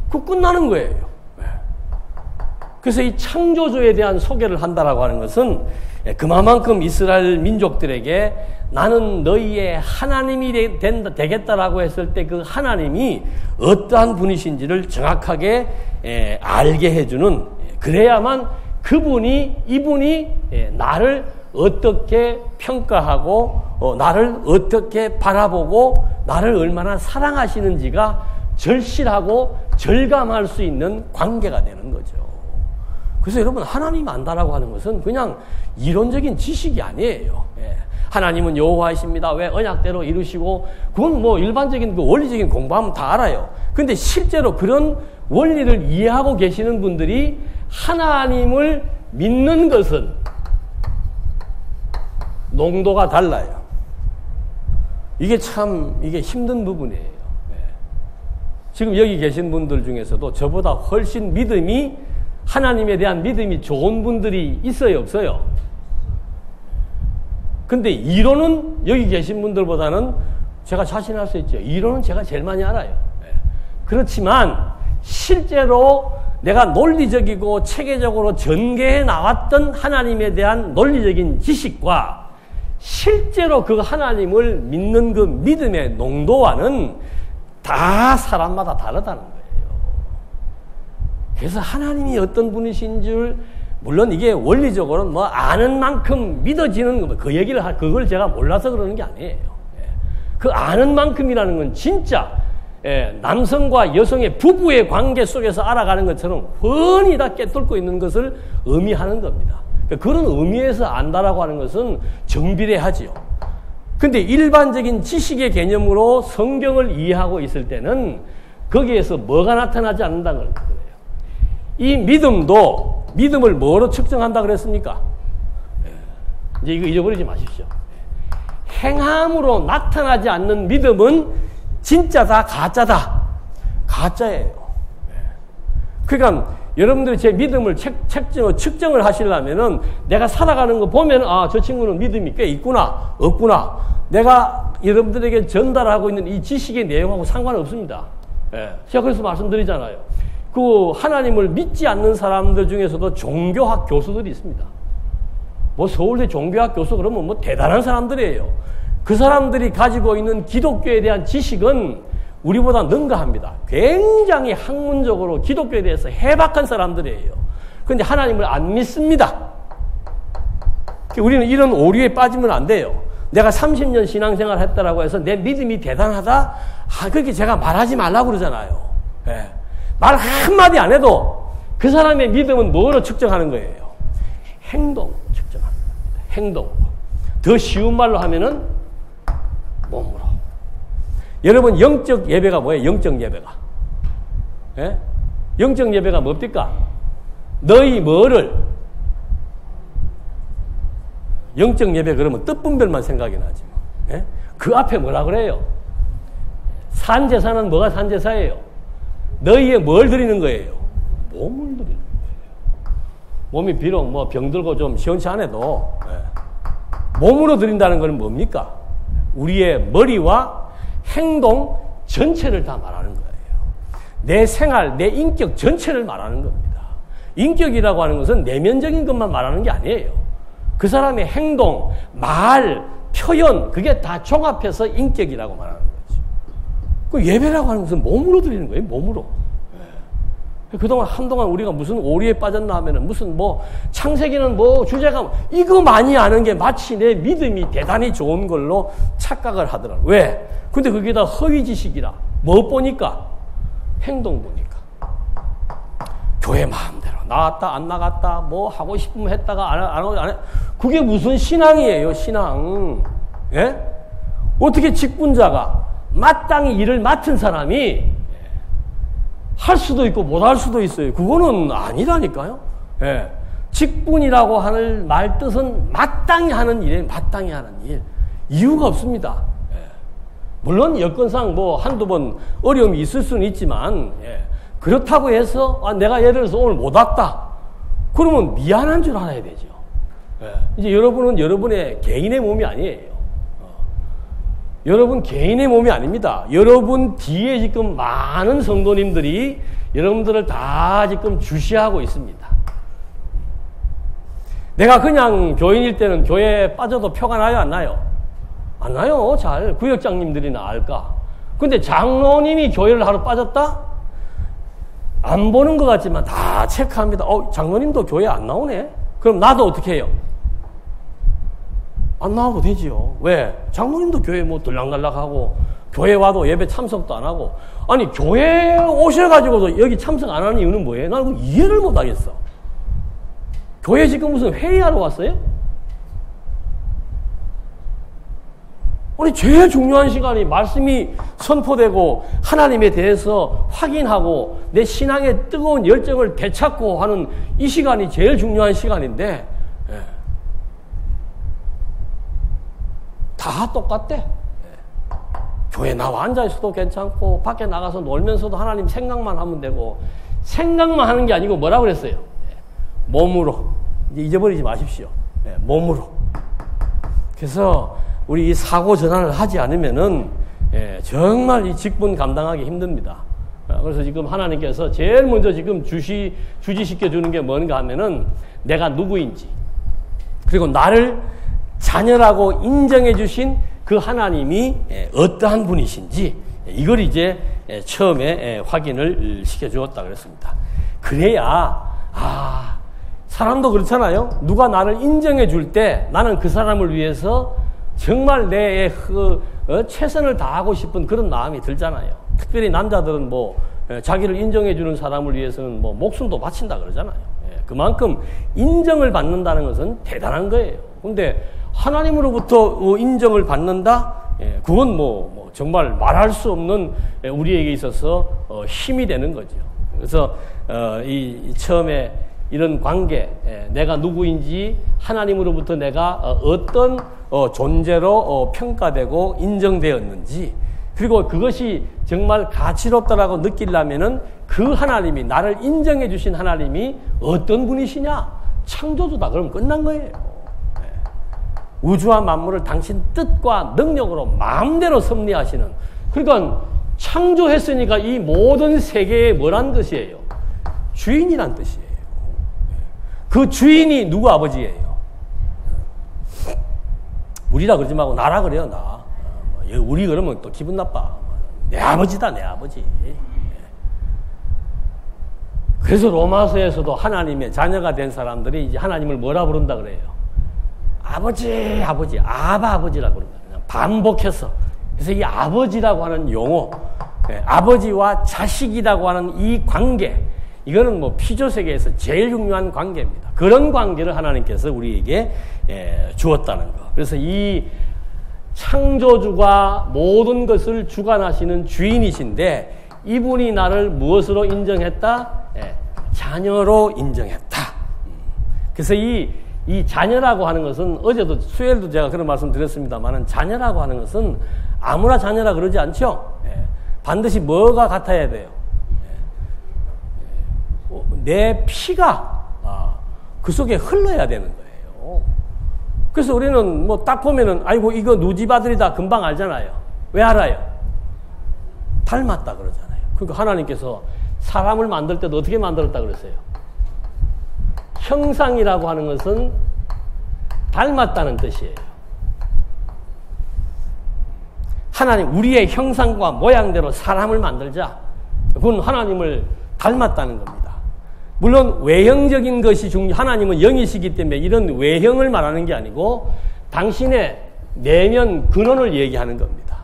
그 끝나는 거예요. 그래서 이 창조주에 대한 소개를 한다라고 하는 것은 그만큼 이스라엘 민족들에게 나는 너희의 하나님이 되겠다라고 했을 때 그 하나님이 어떠한 분이신지를 정확하게 알게 해주는, 그래야만 이분이 나를 어떻게 평가하고 나를 어떻게 바라보고 나를 얼마나 사랑하시는지가 절실하고 절감할 수 있는 관계가 되는 거죠. 그래서 여러분, 하나님 안다라고 하는 것은 그냥 이론적인 지식이 아니에요. 하나님은 여호와이십니다. 왜 언약대로 이루시고, 그건 뭐 일반적인 그 원리적인 공부하면 다 알아요. 근데 실제로 그런 원리를 이해하고 계시는 분들이 하나님을 믿는 것은 농도가 달라요. 이게 힘든 부분이에요. 지금 여기 계신 분들 중에서도 저보다 훨씬 하나님에 대한 믿음이 좋은 분들이 있어요, 없어요? 근데 이론은 여기 계신 분들보다는 제가 자신할 수 있죠. 이론은 제가 제일 많이 알아요. 그렇지만 실제로 내가 논리적이고 체계적으로 전개해 나왔던 하나님에 대한 논리적인 지식과 실제로 그 하나님을 믿는 그 믿음의 농도와는 다 사람마다 다르다는 거예요. 그래서 하나님이 어떤 분이신 줄, 물론 이게 원리적으로는 뭐 아는 만큼 믿어지는 거, 그걸 제가 몰라서 그러는 게 아니에요. 그 아는 만큼이라는 건 진짜 남성과 여성의 부부의 관계 속에서 알아가는 것처럼 훤히 다 깨뚫고 있는 것을 의미하는 겁니다. 그런 의미에서 안다라고 하는 것은 정비례하지요. 근데 일반적인 지식의 개념으로 성경을 이해하고 있을 때는 거기에서 뭐가 나타나지 않는다는 거예요. 이 믿음을 뭐로 측정한다 그랬습니까? 이제 이거 잊어버리지 마십시오. 행함으로 나타나지 않는 믿음은 진짜다, 가짜다. 가짜예요. 그러니까 여러분들이 제 믿음을 측정을 하시려면은 내가 살아가는 거 보면 저 친구는 믿음이 꽤 있구나, 없구나. 내가 여러분들에게 전달하고 있는 이 지식의 내용하고 상관없습니다. 제가 그래서 말씀드리잖아요. 그 하나님을 믿지 않는 사람들 중에서도 종교학 교수들이 있습니다. 뭐 서울대 종교학 교수 그러면 뭐 대단한 사람들이에요. 그 사람들이 가지고 있는 기독교에 대한 지식은 우리보다 능가합니다. 굉장히 학문적으로 기독교에 대해서 해박한 사람들이에요. 그런데 하나님을 안 믿습니다. 우리는 이런 오류에 빠지면 안 돼요. 내가 30년 신앙생활 했다라고 해서 내 믿음이 대단하다? 그렇게 제가 말하지 말라고 그러잖아요. 말 한마디 안 해도 그 사람의 믿음은 뭐로 측정하는 거예요? 행동으로 측정합니다. 행동으로. 더 쉬운 말로 하면은 몸으로. 여러분, 영적 예배가 뭐예요? 영적 예배가. 영적 예배가 뭡니까? 너희 뭐를? 영적 예배 그러면 뜻분별만 생각이 나지. 그 앞에 뭐라 그래요? 산제사는 뭐가 산제사예요? 너희의 뭘 드리는 거예요? 몸을 드리는 거예요. 몸이 비록 뭐 병들고 좀 시원치 않아도 몸으로 드린다는 것은 뭡니까? 우리의 머리와 행동 전체를 다 말하는 거예요. 내 생활, 내 인격 전체를 말하는 겁니다. 인격이라고 하는 것은 내면적인 것만 말하는 게 아니에요. 그 사람의 행동, 말, 표현, 그게 다 종합해서 인격이라고 말하는 거죠. 그 예배라고 하는 것은 몸으로 드리는 거예요, 몸으로. 그동안 한동안 우리가 무슨 오리에 빠졌나 하면은 무슨 뭐 창세기는 뭐 주제가 이거 많이 아는 게 마치 내 믿음이 대단히 좋은 걸로 착각을 하더라고요. 왜? 근데 그게 다 허위 지식이라. 뭐 보니까? 행동 보니까. 교회 마음대로 나갔다 안 나갔다 뭐 하고 싶으면 했다가 안 하고 안 해. 그게 무슨 신앙이에요, 신앙. 예? 어떻게 직분자가 마땅히 일을 맡은 사람이 할 수도 있고 못 할 수도 있어요. 그거는 아니라니까요. 예. 직분이라고 하는 말 뜻은 마땅히 하는 일이에요. 마땅히 하는 일. 이유가 없습니다. 예. 물론 여건상 뭐 한두 번 어려움이 있을 수는 있지만 그렇다고 해서 내가 예를 들어서 오늘 못 왔다. 그러면 미안한 줄 알아야 되죠. 이제 여러분은 여러분의 개인의 몸이 아니에요. 여러분 개인의 몸이 아닙니다. 여러분 뒤에 지금 많은 성도님들이 여러분들을 다 지금 주시하고 있습니다. 내가 그냥 교인일 때는 교회에 빠져도 표가 나요, 안 나요? 안 나요, 잘. 구역장님들이나 알까? 근데 장로님이 교회를 하러 빠졌다? 안 보는 것 같지만 다 체크합니다. 장로님도 교회 안 나오네? 그럼 나도 어떻게 해요? 안 나와도 되지요. 왜? 장로님도 교회 뭐 들락날락하고 교회 와도 예배 참석도 안 하고 아니 교회 오셔가지고도 여기 참석 안 하는 이유는 뭐예요? 나는 이해를 못 하겠어. 교회 지금 무슨 회의하러 왔어요? 아니 제일 중요한 시간이 말씀이 선포되고 하나님에 대해서 확인하고 내 신앙의 뜨거운 열정을 되찾고 하는 이 시간이 제일 중요한 시간인데 다 똑같대. 교회 나와 앉아있어도 괜찮고 밖에 나가서 놀면서도 하나님 생각만 하면 되고 생각만 하는 게 아니고 뭐라고 그랬어요? 몸으로. 이제 잊어버리지 마십시오. 몸으로. 그래서 우리 이 사고 전환을 하지 않으면은 정말 이 직분 감당하기 힘듭니다. 그래서 지금 하나님께서 제일 먼저 지금 주지시켜 주는 게 뭔가 하면은 내가 누구인지 그리고 나를 자녀라고 인정해 주신 그 하나님이 어떠한 분이신지 이걸 이제 처음에 확인을 시켜 주었다 그랬습니다. 그래야 사람도 그렇잖아요. 누가 나를 인정해 줄 때 나는 그 사람을 위해서 정말 내 최선을 다하고 싶은 그런 마음이 들잖아요. 특별히 남자들은 뭐 자기를 인정해 주는 사람을 위해서는 뭐 목숨도 바친다 그러잖아요. 그만큼 인정을 받는다는 것은 대단한 거예요. 근데 하나님으로부터 인정을 받는다? 그건 뭐 정말 말할 수 없는 우리에게 있어서 힘이 되는 거죠. 그래서 이 처음에 이런 관계, 내가 누구인지 하나님으로부터 내가 어떤 존재로 평가되고 인정되었는지 그리고 그것이 정말 가치롭다라고 느끼려면은 그 하나님이 나를 인정해 주신 하나님이 어떤 분이시냐? 창조주다. 그럼 끝난 거예요. 우주와 만물을 당신 뜻과 능력으로 마음대로 섭리하시는 그러니까 창조했으니까 이 모든 세계의 뭐란 뜻이에요? 주인이란 뜻이에요. 그 주인이 누구 아버지예요? 우리라 그러지 말고 나라 그래요. 나. 우리 그러면 또 기분 나빠. 내 아버지다, 내 아버지. 그래서 로마서에서도 하나님의 자녀가 된 사람들이 이제 하나님을 뭐라 부른다 그래요? 아버지, 아버지, 아버지라고 그럽니다. 그냥 반복해서. 그래서 이 아버지라고 하는 용어, 아버지와 자식이라고 하는 이 관계, 이거는 뭐 피조세계에서 제일 중요한 관계입니다. 그런 관계를 하나님께서 우리에게 주었다는 거. 그래서 이 창조주가 모든 것을 주관하시는 주인이신데 이분이 나를 무엇으로 인정했다? 자녀로 인정했다. 그래서 이 자녀라고 하는 것은 어제도 수요일도 제가 그런 말씀 드렸습니다만은 자녀라고 하는 것은 아무나 자녀라 그러지 않죠. 반드시 뭐가 같아야 돼요? 내 피가 그 속에 흘러야 되는 거예요. 그래서 우리는 뭐 딱 보면은 아이고 이거 누집 아들이다 금방 알잖아요. 왜 알아요? 닮았다 그러잖아요. 그러니까 하나님께서 사람을 만들 때도 어떻게 만들었다 그랬어요? 형상이라고 하는 것은 닮았다는 뜻이에요. 하나님 우리의 형상과 모양대로 사람을 만들자. 그건 하나님을 닮았다는 겁니다. 물론 외형적인 것이 하나님은 영이시기 때문에 이런 외형을 말하는 게 아니고 당신의 내면 근원을 얘기하는 겁니다.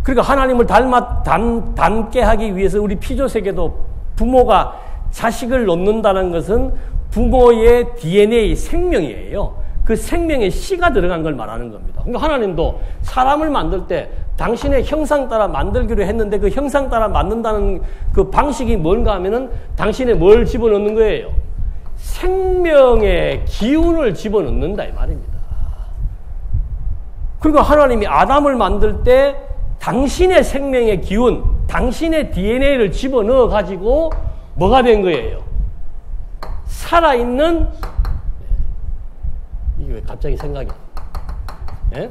그러니까 하나님을 닮게 하기 위해서 우리 피조세계도 부모가 자식을 놓는다는 것은 부모의 DNA 생명이에요. 그 생명의 씨가 들어간 걸 말하는 겁니다. 그러니까 하나님도 사람을 만들 때 당신의 형상 따라 만들기로 했는데 그 형상 따라 만든다는 그 방식이 뭔가 하면은 당신의 뭘 집어넣는 거예요? 생명의 기운을 집어넣는다 이 말입니다. 그러니까 하나님이 아담을 만들 때 당신의 생명의 기운, 당신의 DNA를 집어넣어 가지고 뭐가 된 거예요? 살아있는, 이게 왜 갑자기 생각이 예?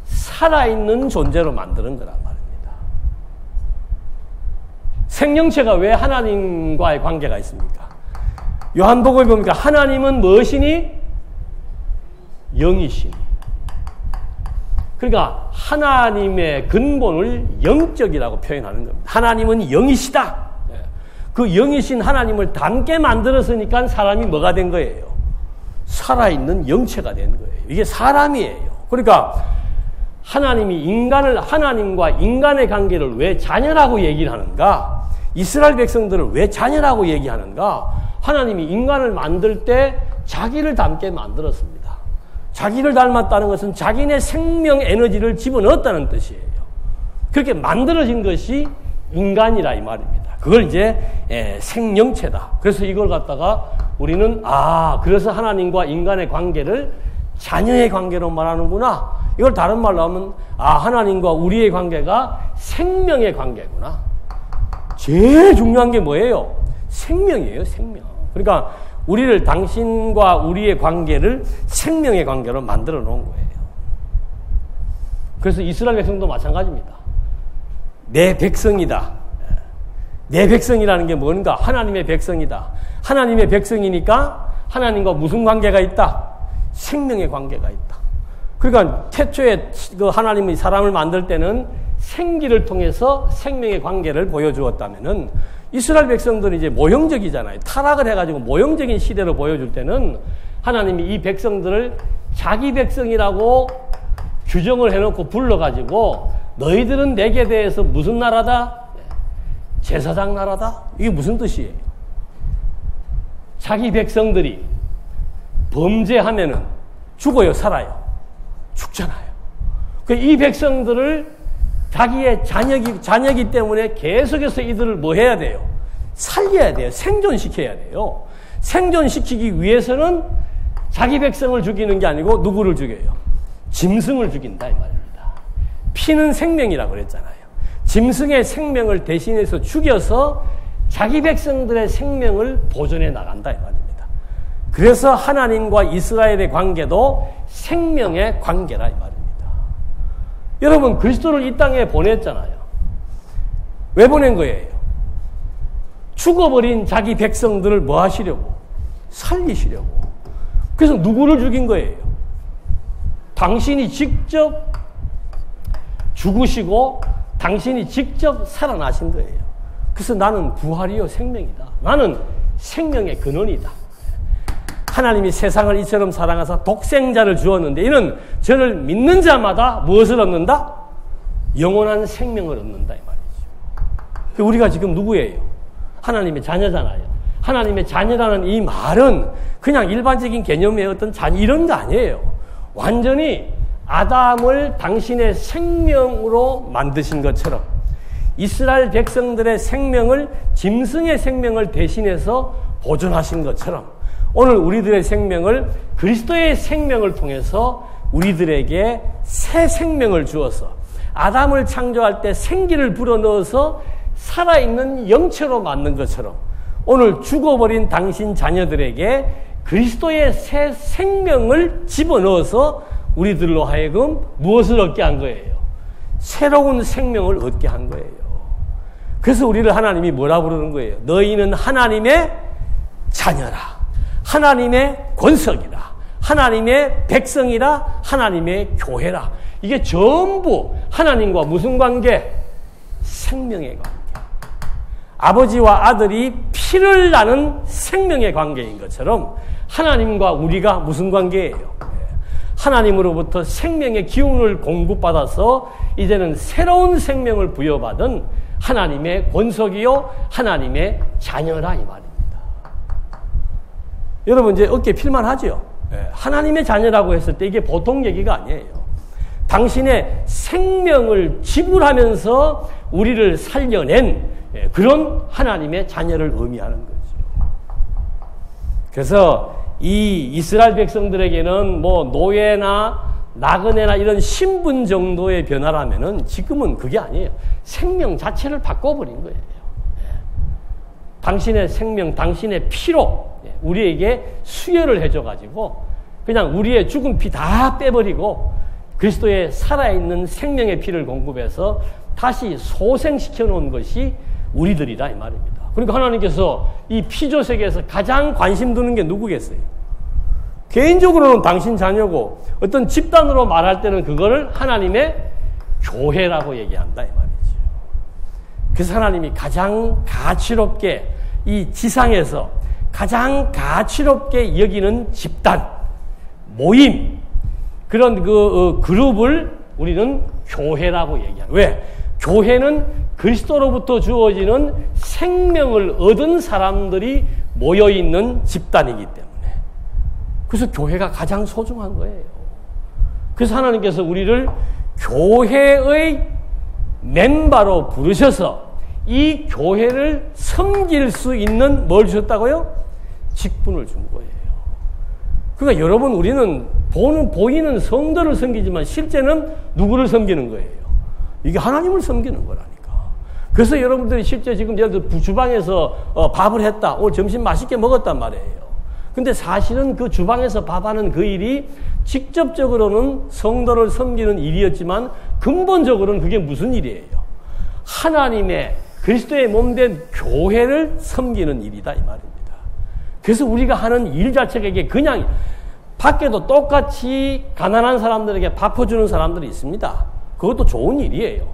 살아있는 존재로 만드는 거란 말입니다. 생명체가 왜 하나님과의 관계가 있습니까? 요한복음에 보니까 하나님은 무엇이니? 영이시니. 그러니까 하나님의 근본을 영적이라고 표현하는 겁니다. 하나님은 영이시다. 그 영이신 하나님을 닮게 만들었으니까 사람이 뭐가 된 거예요? 살아있는 영체가 된 거예요. 이게 사람이에요. 그러니까 하나님이 하나님과 인간의 관계를 왜 자녀라고 얘기를 하는가? 이스라엘 백성들을 왜 자녀라고 얘기하는가? 하나님이 인간을 만들 때 자기를 닮게 만들었습니다. 자기를 닮았다는 것은 자기네 생명 에너지를 집어넣었다는 뜻이에요. 그렇게 만들어진 것이 인간이라 이 말입니다. 그걸 이제 생명체다. 그래서 이걸 갖다가 우리는 그래서 하나님과 인간의 관계를 자녀의 관계로 말하는구나. 이걸 다른 말로 하면 하나님과 우리의 관계가 생명의 관계구나. 제일 중요한 게 뭐예요? 생명이에요. 생명. 그러니까 우리를 당신과 우리의 관계를 생명의 관계로 만들어 놓은 거예요. 그래서 이스라엘 백성도 마찬가지입니다. 내 백성이다. 내 백성이라는 게 뭔가? 하나님의 백성이다. 하나님의 백성이니까 하나님과 무슨 관계가 있다? 생명의 관계가 있다. 그러니까 태초에 그 하나님이 사람을 만들 때는 생기를 통해서 생명의 관계를 보여주었다면은 이스라엘 백성들은 이제 모형적이잖아요. 타락을 해가지고 모형적인 시대로 보여줄 때는 하나님이 이 백성들을 자기 백성이라고 규정을 해놓고 불러가지고 너희들은 내게 대해서 무슨 나라다? 제사장 나라다? 이게 무슨 뜻이에요? 자기 백성들이 범죄하면은 죽어요, 살아요? 죽잖아요. 이 백성들을 자기의 자녀기 때문에 계속해서 이들을 뭐 해야 돼요? 살려야 돼요. 생존시켜야 돼요. 생존시키기 위해서는 자기 백성을 죽이는 게 아니고 누구를 죽여요? 짐승을 죽인다 이 말입니다. 피는 생명이라고 그랬잖아요. 짐승의 생명을 대신해서 죽여서 자기 백성들의 생명을 보존해 나간다 이 말입니다. 그래서 하나님과 이스라엘의 관계도 생명의 관계라 이 말입니다. 여러분 그리스도를 이 땅에 보냈잖아요. 왜 보낸 거예요? 죽어버린 자기 백성들을 뭐 하시려고? 살리시려고. 그래서 누구를 죽인 거예요? 당신이 직접 죽으시고 당신이 직접 살아나신 거예요. 그래서 나는 부활이요 생명이다. 나는 생명의 근원이다. 하나님이 세상을 이처럼 사랑하사 독생자를 주었는데 이는 저를 믿는 자마다 무엇을 얻는다? 영원한 생명을 얻는다 이 말이죠. 우리가 지금 누구예요? 하나님의 자녀잖아요. 하나님의 자녀라는 이 말은 그냥 일반적인 개념의 어떤 자녀 이런 거 아니에요. 완전히 아담을 당신의 생명으로 만드신 것처럼 이스라엘 백성들의 생명을 짐승의 생명을 대신해서 보존하신 것처럼 오늘 우리들의 생명을 그리스도의 생명을 통해서 우리들에게 새 생명을 주어서 아담을 창조할 때 생기를 불어넣어서 살아있는 영체로 만든 것처럼 오늘 죽어버린 당신 자녀들에게 그리스도의 새 생명을 집어넣어서 우리들로 하여금 무엇을 얻게 한 거예요? 새로운 생명을 얻게 한 거예요. 그래서 우리를 하나님이 뭐라 부르는 거예요? 너희는 하나님의 자녀라. 하나님의 권석이라. 하나님의 백성이라. 하나님의 교회라. 이게 전부 하나님과 무슨 관계? 생명의 관계. 아버지와 아들이 피를 나는 생명의 관계인 것처럼 하나님과 우리가 무슨 관계예요? 하나님으로부터 생명의 기운을 공급받아서 이제는 새로운 생명을 부여받은 하나님의 권속이요 하나님의 자녀라 이 말입니다. 여러분 이제 어깨 필만하죠? 하나님의 자녀라고 했을 때 이게 보통 얘기가 아니에요. 당신의 생명을 지불하면서 우리를 살려낸 그런 하나님의 자녀를 의미하는 거죠. 그래서 이 이스라엘 백성들에게는 뭐 노예나 나그네나 이런 신분 정도의 변화라면은 지금은 그게 아니에요. 생명 자체를 바꿔버린 거예요. 당신의 생명, 당신의 피로 우리에게 수혈을 해줘가지고 그냥 우리의 죽은 피 다 빼버리고 그리스도의 살아있는 생명의 피를 공급해서 다시 소생시켜 놓은 것이 우리들이다 이 말입니다. 그러니까 하나님께서 이 피조세계에서 가장 관심 두는 게 누구겠어요? 개인적으로는 당신 자녀고 어떤 집단으로 말할 때는 그거를 하나님의 교회라고 얘기한다 이 말이죠. 그래서 하나님이 가장 가치롭게 이 지상에서 가장 가치롭게 여기는 집단, 모임 그런 그룹을 우리는 교회라고 얘기합니다. 왜? 교회는 그리스도로부터 주어지는 생명을 얻은 사람들이 모여있는 집단이기 때문에. 그래서 교회가 가장 소중한 거예요. 그래서 하나님께서 우리를 교회의 멤버로 부르셔서 이 교회를 섬길 수 있는 뭘 주셨다고요? 직분을 준 거예요. 그러니까 여러분 우리는 보이는 성도를 섬기지만 실제는 누구를 섬기는 거예요? 이게 하나님을 섬기는 거라니까. 그래서 여러분들이 실제 지금 예를 들어 주방에서 밥을 했다. 오늘 점심 맛있게 먹었단 말이에요. 근데 사실은 그 주방에서 밥하는 그 일이 직접적으로는 성도를 섬기는 일이었지만 근본적으로는 그게 무슨 일이에요? 하나님의 그리스도의 몸된 교회를 섬기는 일이다 이 말입니다. 그래서 우리가 하는 일 자체가 이게 그냥 밖에도 똑같이 가난한 사람들에게 밥 퍼주는 사람들이 있습니다. 그것도 좋은 일이에요.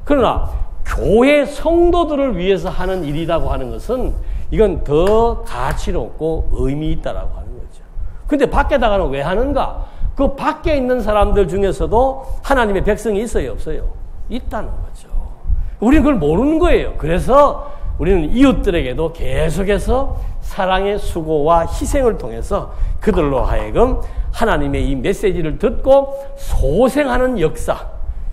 그러나 교회 성도들을 위해서 하는 일이라고 하는 것은 이건 더 가치롭고 의미 있다라고 하는 거죠. 근데 밖에다가는 왜 하는가? 그 밖에 있는 사람들 중에서도 하나님의 백성이 있어요, 없어요? 있다는 거죠. 우리는 그걸 모르는 거예요. 그래서 우리는 이웃들에게도 계속해서 사랑의 수고와 희생을 통해서 그들로 하여금 하나님의 이 메시지를 듣고 소생하는 역사,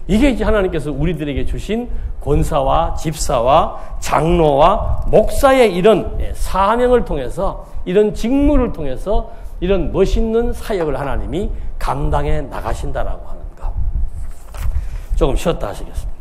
이게 이제 하나님께서 우리들에게 주신 권사와 집사와 장로와 목사의 이런 사명을 통해서 이런 직무를 통해서 이런 멋있는 사역을 하나님이 감당해 나가신다라고 하는 것. 조금 쉬었다 하시겠습니다.